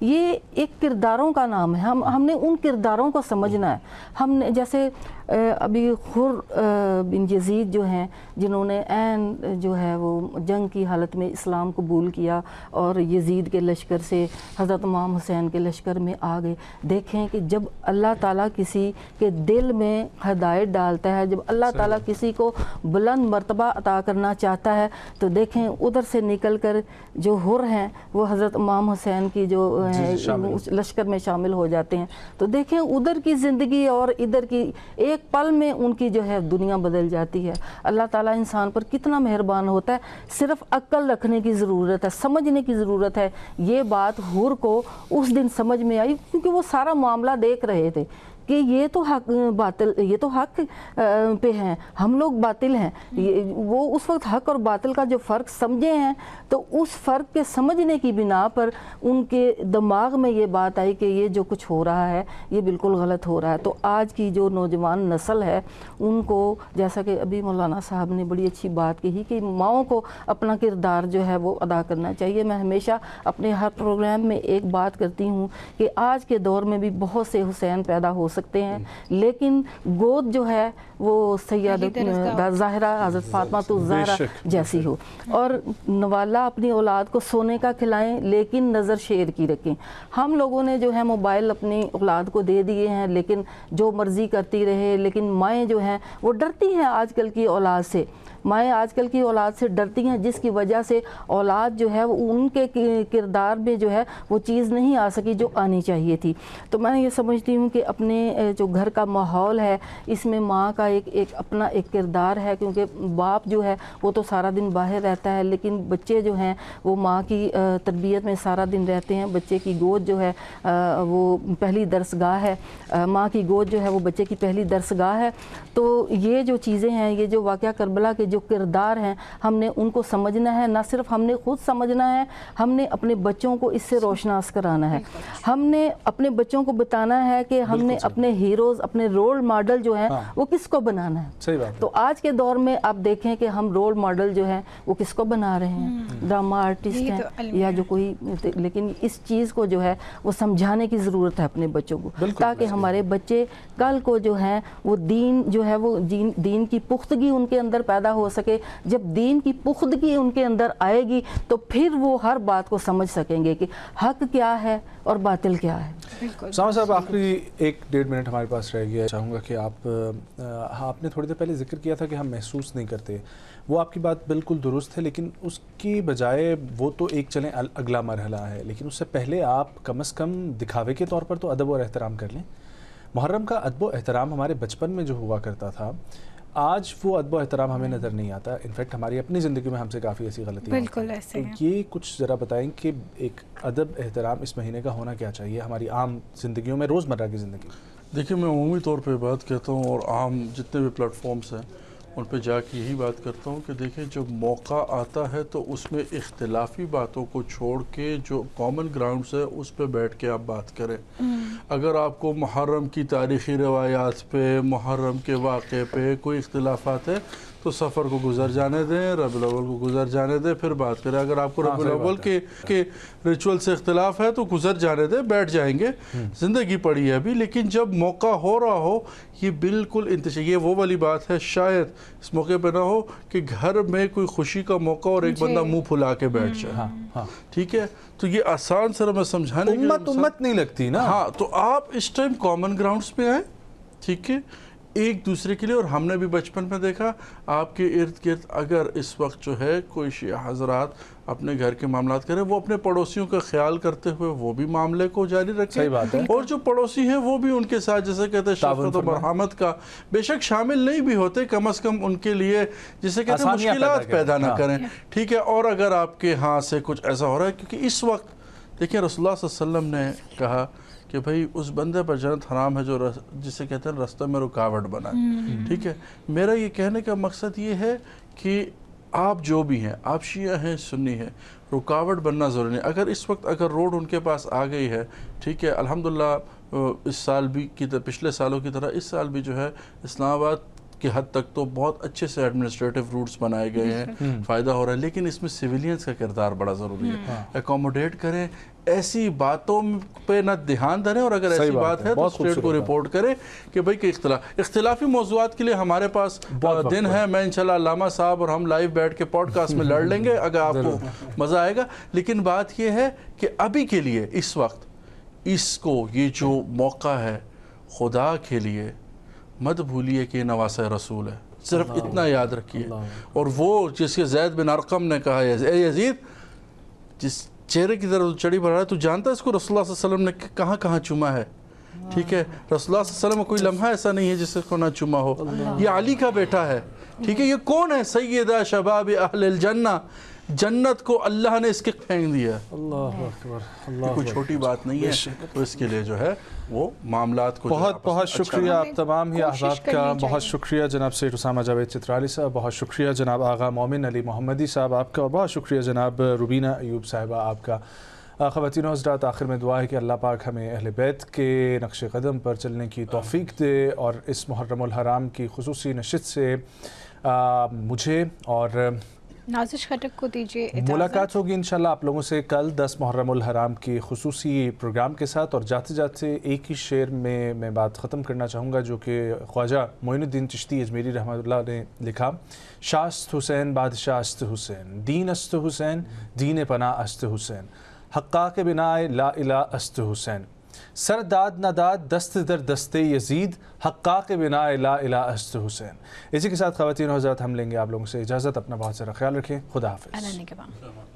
یہ ایک کرداروں کا نام ہے. ہم نے ان کرداروں کو سمجھنا ہے. ہم نے جیسے ابھی خر بن یزید جو ہیں جنہوں نے عین جو ہے وہ جنگ کی حالت میں اسلام قبول کیا اور یزید کے لشکر سے حضرت امام حسین کے لشکر میں آ گئے. دیکھیں کہ جب اللہ تعالیٰ کسی کے دل میں ہدایت ڈالتا ہے, جب اللہ تعالیٰ کسی کو بلند مرتبہ عطا کرنا چاہتا ہے, تو دیکھیں ادھر سے نکل کر جو حر ہیں وہ حضرت امام حسین کی جو لشکر میں شامل ہو جاتے ہیں. تو دیکھیں ادھر کی زندگی اور ادھر کی ایک پل میں ان کی جو ہے دنیا بدل جاتی ہے. اللہ تعالیٰ انسان پر کتنا مہربان ہوتا ہے. صرف عقل رکھنے کی ضرورت ہے, سمجھنے کی ضرورت ہے. یہ بات حر کو اس دن سمجھ میں آئی کیونکہ وہ سارا معاملہ دیکھ رہے تھے کہ یہ تو حق باطل, یہ تو حق پہ ہیں, ہم لوگ باطل ہیں. وہ اس وقت حق اور باطل کا جو فرق سمجھے ہیں, تو اس فرق کے سمجھنے کی بنا پر ان کے دماغ میں یہ بات آئی کہ یہ جو کچھ ہو رہا ہے یہ بالکل غلط ہو رہا ہے. تو آج کی جو نوجوان نسل ہے ان کو, جیسا کہ ابھی مولانا صاحب نے بڑی اچھی بات کہی کہ ماؤں کو اپنا کردار جو ہے وہ ادا کرنا چاہیے. میں ہمیشہ اپنے ہر پروگرام میں ایک بات کرتی ہوں کہ آج کے دور میں بھی بہت سے حسین پیدا ہو سکتے ہیں, لیکن گود جو ہے وہ سیدہ زہرا حضرت فاطمہ الزہرا جیسی ہو. اور نوالا اپنی اولاد کو سونے کا کھلائیں لیکن نظر شیر کی رکھیں. ہم لوگوں نے جو ہے موبائل اپنی اولاد کو دے دیے ہیں لیکن جو مرضی کرتی رہے, لیکن مائیں جو ہیں وہ ڈرتی ہیں آج کل کی اولاد سے. مائیں آج کل کی اولاد سے ڈرتی ہیں, جس کی وجہ سے اولاد جو ہے وہ ان کے کردار میں جو ہے وہ چیز نہیں آ سکی جو آنی چاہیے تھی. تو میں یہ سمجھتی ہوں کہ اپنے جو گھر کا ماحول ہے اس میں ماں کا ایک اپنا ایک کردار ہے, کیونکہ باپ جو ہے وہ تو سارا دن باہر رہتا ہے لیکن بچے جو ہیں وہ ماں کی تربیت میں سارا دن رہتے ہیں. بچے کی گود جو ہے وہ پہلی درسگاہ ہے, ماں کی گود جو ہے وہ بچے کی پہلی درسگاہ ہے. تو یہ جو چیزیں ہیں, یہ جو واقعہ کربلا کے جو کردار ہیں, ہم نے ان کو سمجھنا ہے. نہ صرف ہم نے خود سمجھنا ہے, ہم نے اپنے بچوں کو اس سے روشناس کرانا ہے. ہم نے اپنے بچوں کو بتانا ہے کہ ہم نے اپنے ہیروز, اپنے رول ماڈل جو ہیں وہ کس کو بنانا ہے. صحیح بات. تو آج کے دور میں آپ دیکھیں کہ ہم رول ماڈل جو ہیں وہ کس کو بنا رہے ہیں, ڈرامہ آرٹسٹ ہیں یا جو کوئی, لیکن اس چیز کو جو ہے وہ سمجھانے کی ضرورت ہے اپنے بچوں کو, تاکہ ہمارے بچے کل کو جو ہیں وہ دین جو ہے وہ دین کی پختگی ان کے اندر پیدا ہو سکے. جب دین کی پختگی ان کے اندر آئے گی تو پھر وہ ہر بات کو سمجھ سکیں گے کہ حق کیا ہے اور باطل کیا ہے. ساما صاحب, آخری 1-1.5 منٹ ہمارے پاس رہ گیا. چاہوں گا کہ آپ نے تھوڑی دیر پہلے ذکر کیا تھا کہ ہم محسوس نہیں کرتے. وہ آپ کی بات بالکل درست ہے, لیکن اس کی بجائے وہ تو ایک چلیں اگلا مرحلہ ہے, لیکن اس سے پہلے آپ کم از کم دکھاوے کے طور پر تو ادب اور احترام کر لیں. محرم کا ادب و احترام ہمارے بچپن میں جو ہوا کرتا تھا, آج وہ ادب و احترام ہمیں نظر نہیں آتا. انفیکٹ ہماری اپنی زندگی میں ہم سے کافی ایسی غلطیاں بالکل ایسے ہیں. یہ کچھ ذرا بتائیں کہ ایک ادب احترام اس مہینے کا ہونا کیا چاہیے ہماری عام زندگیوں میں, روزمرہ کی زندگی میں. دیکھیں, میں عمومی طور پہ بات کہتا ہوں اور عام جتنے بھی پلیٹ فارمز ہیں ان پہ جا کے یہی بات کرتا ہوں کہ دیکھیں, جب موقع آتا ہے تو اس میں اختلافی باتوں کو چھوڑ کے جو کامن گراؤنڈز ہے اس پہ بیٹھ کے آپ بات کریں. اگر آپ کو محرم کی تاریخی روایات پہ, محرم کے واقعے پہ کوئی اختلافات ہے تو سفر کو گزر جانے دیں, ربیع الاول کو گزر جانے دیں, پھر بات کریں. اگر آپ کو ربیع الاول کے ریچول سے اختلاف ہے تو گزر جانے دیں, بیٹھ جائیں گے, زندگی پڑی ہے ابھی. لیکن جب موقع ہو رہا ہو, یہ بالکل یہ وہ والی بات ہے, شاید اس موقع پہ نہ ہو کہ گھر میں کوئی خوشی کا موقع اور ایک بندہ منہ پھلا کے بیٹھ جائے. ٹھیک ہے, تو یہ آسان سر میں سمجھانے کی امت نہیں لگتی نا. ہاں, تو آپ اس ٹائم کامن گراؤنڈز پہ آئیں, ٹھیک ہے, ایک دوسرے کے لیے. اور ہم نے بھی بچپن میں دیکھا آپ کے ارد گرد اگر اس وقت جو ہے کوئی شیعہ حضرات اپنے گھر کے معاملات کریں, وہ اپنے پڑوسیوں کا خیال کرتے ہوئے وہ بھی معاملے کو جاری رکھیں. صحیح بات ہے. اور جو پڑوسی ہیں وہ بھی ان کے ساتھ, جیسے کہتے ہیں شفقت و مرحمت کا, بے شک شامل نہیں بھی ہوتے, کم از کم ان کے لیے جسے کہتے ہیں مشکلات پیدا نہ کریں. ٹھیک ہے, اور اگر آپ کے ہاں سے کچھ ایسا ہو رہا ہے, کیونکہ اس وقت دیکھیں رسول اللہ صلی اللہ علیہ وسلم نے کہا کہ بھائی اس بندے پر جنت حرام ہے جو جسے کہتے ہیں راستے میں رکاوٹ بنا ہے. ٹھیک ہے, میرا یہ کہنے کا مقصد یہ ہے کہ آپ جو بھی ہیں, آپ شیعہ ہیں, سنی ہیں, رکاوٹ بننا ضروری نہیں. اگر اس وقت اگر روڈ ان کے پاس آ گئی ہے, ٹھیک ہے, الحمدللہ اس سال بھی پچھلے سالوں کی طرح اس سال بھی جو ہے اسلام آباد کی حد تک تو بہت اچھے سے ایڈمنسٹریٹو روٹس بنائے گئے ہیں, فائدہ ہو رہا ہے. لیکن اس میں سویلینز کا کردار بڑا ضروری ہے. اکوموڈیٹ کریں, ایسی باتوں پہ نہ دھیان دھریں، اور اگر ایسی بات ہے تو اسٹیٹ کو رپورٹ کریں کہ بھئی کہ اختلافی موضوعات کے لیے ہمارے پاس دن ہے. میں انشاءاللہ علامہ صاحب اور ہم لائیو بیٹھ کے پوڈ کاسٹ میں لڑ لیں گے اگر آپ کو مزہ آئے گا. لیکن بات یہ ہے کہ ابھی کے لیے اس وقت اس کو یہ جو موقع ہے خدا کے لیے مت بھولیے کہ یہ نواسہ رسول ہے. صرف اتنا یاد رکھیے. اور وہ جس کے زید بن ارقم نے کہا اے یزید جس چہرے کی طرف چڑی بڑھ رہا ہے تو جانتا ہے اس کو رسول اللہ صلی اللہ علیہ وسلم نے کہاں کہاں چوما ہے؟ ٹھیک ہے، رسول اللہ صلی اللہ علیہ وسلم میں کوئی لمحہ ایسا نہیں ہے جس کو نہ چوما ہو. یہ علی کا بیٹا ہے. ٹھیک ہے، یہ کون ہے؟ سیدہ شباب اہل الجنہ. جنت کو اللہ نے اس کے پھینک دیا. اللہ اکبر. یہ کوئی چھوٹی بات نہیں ہے. تو اس کے لیے جو ہے وہ معاملات کو بہت بہت شکریہ آپ تمام ہی احباب کا. بہت شکریہ جناب سید اسامہ جاوید چترالی صاحب، بہت شکریہ جناب آغا مومن علی محمدی صاحب آپ کا، اور بہت شکریہ جناب روبینہ ایوب صاحبہ آپ کا. خواتین و حضرات، آخر میں دعا ہے کہ اللہ پاک ہمیں اہل بیت کے نقش قدم پر چلنے کی توفیق دے، اور اس محرم الحرام کی خصوصی نشست سے مجھے اور نازش خٹک کو دیجیے اجازت. ملاقات ہوگی انشاءاللہ آپ لوگوں سے کل 10 محرم الحرام کی خصوصی پروگرام کے ساتھ. اور جاتے جاتے ایک ہی شعر میں بات ختم کرنا چاہوں گا جو کہ خواجہ معین الدین چشتی اجمیری رحمۃ اللہ نے لکھا. شاست حسین بادشاہ است حسین، دین است حسین دین پناہ است حسین، حقاق بنائے لا الہ است حسین، سر داد نہ داد دست در دست یزید، حقاق بنائے لا الہ است حسین. اسی کے ساتھ خواتین و حضرات ہم لیں گے آپ لوگوں سے اجازت. اپنا بہت سارا خیال رکھیں. خدا حافظ. اللہ نگہبان.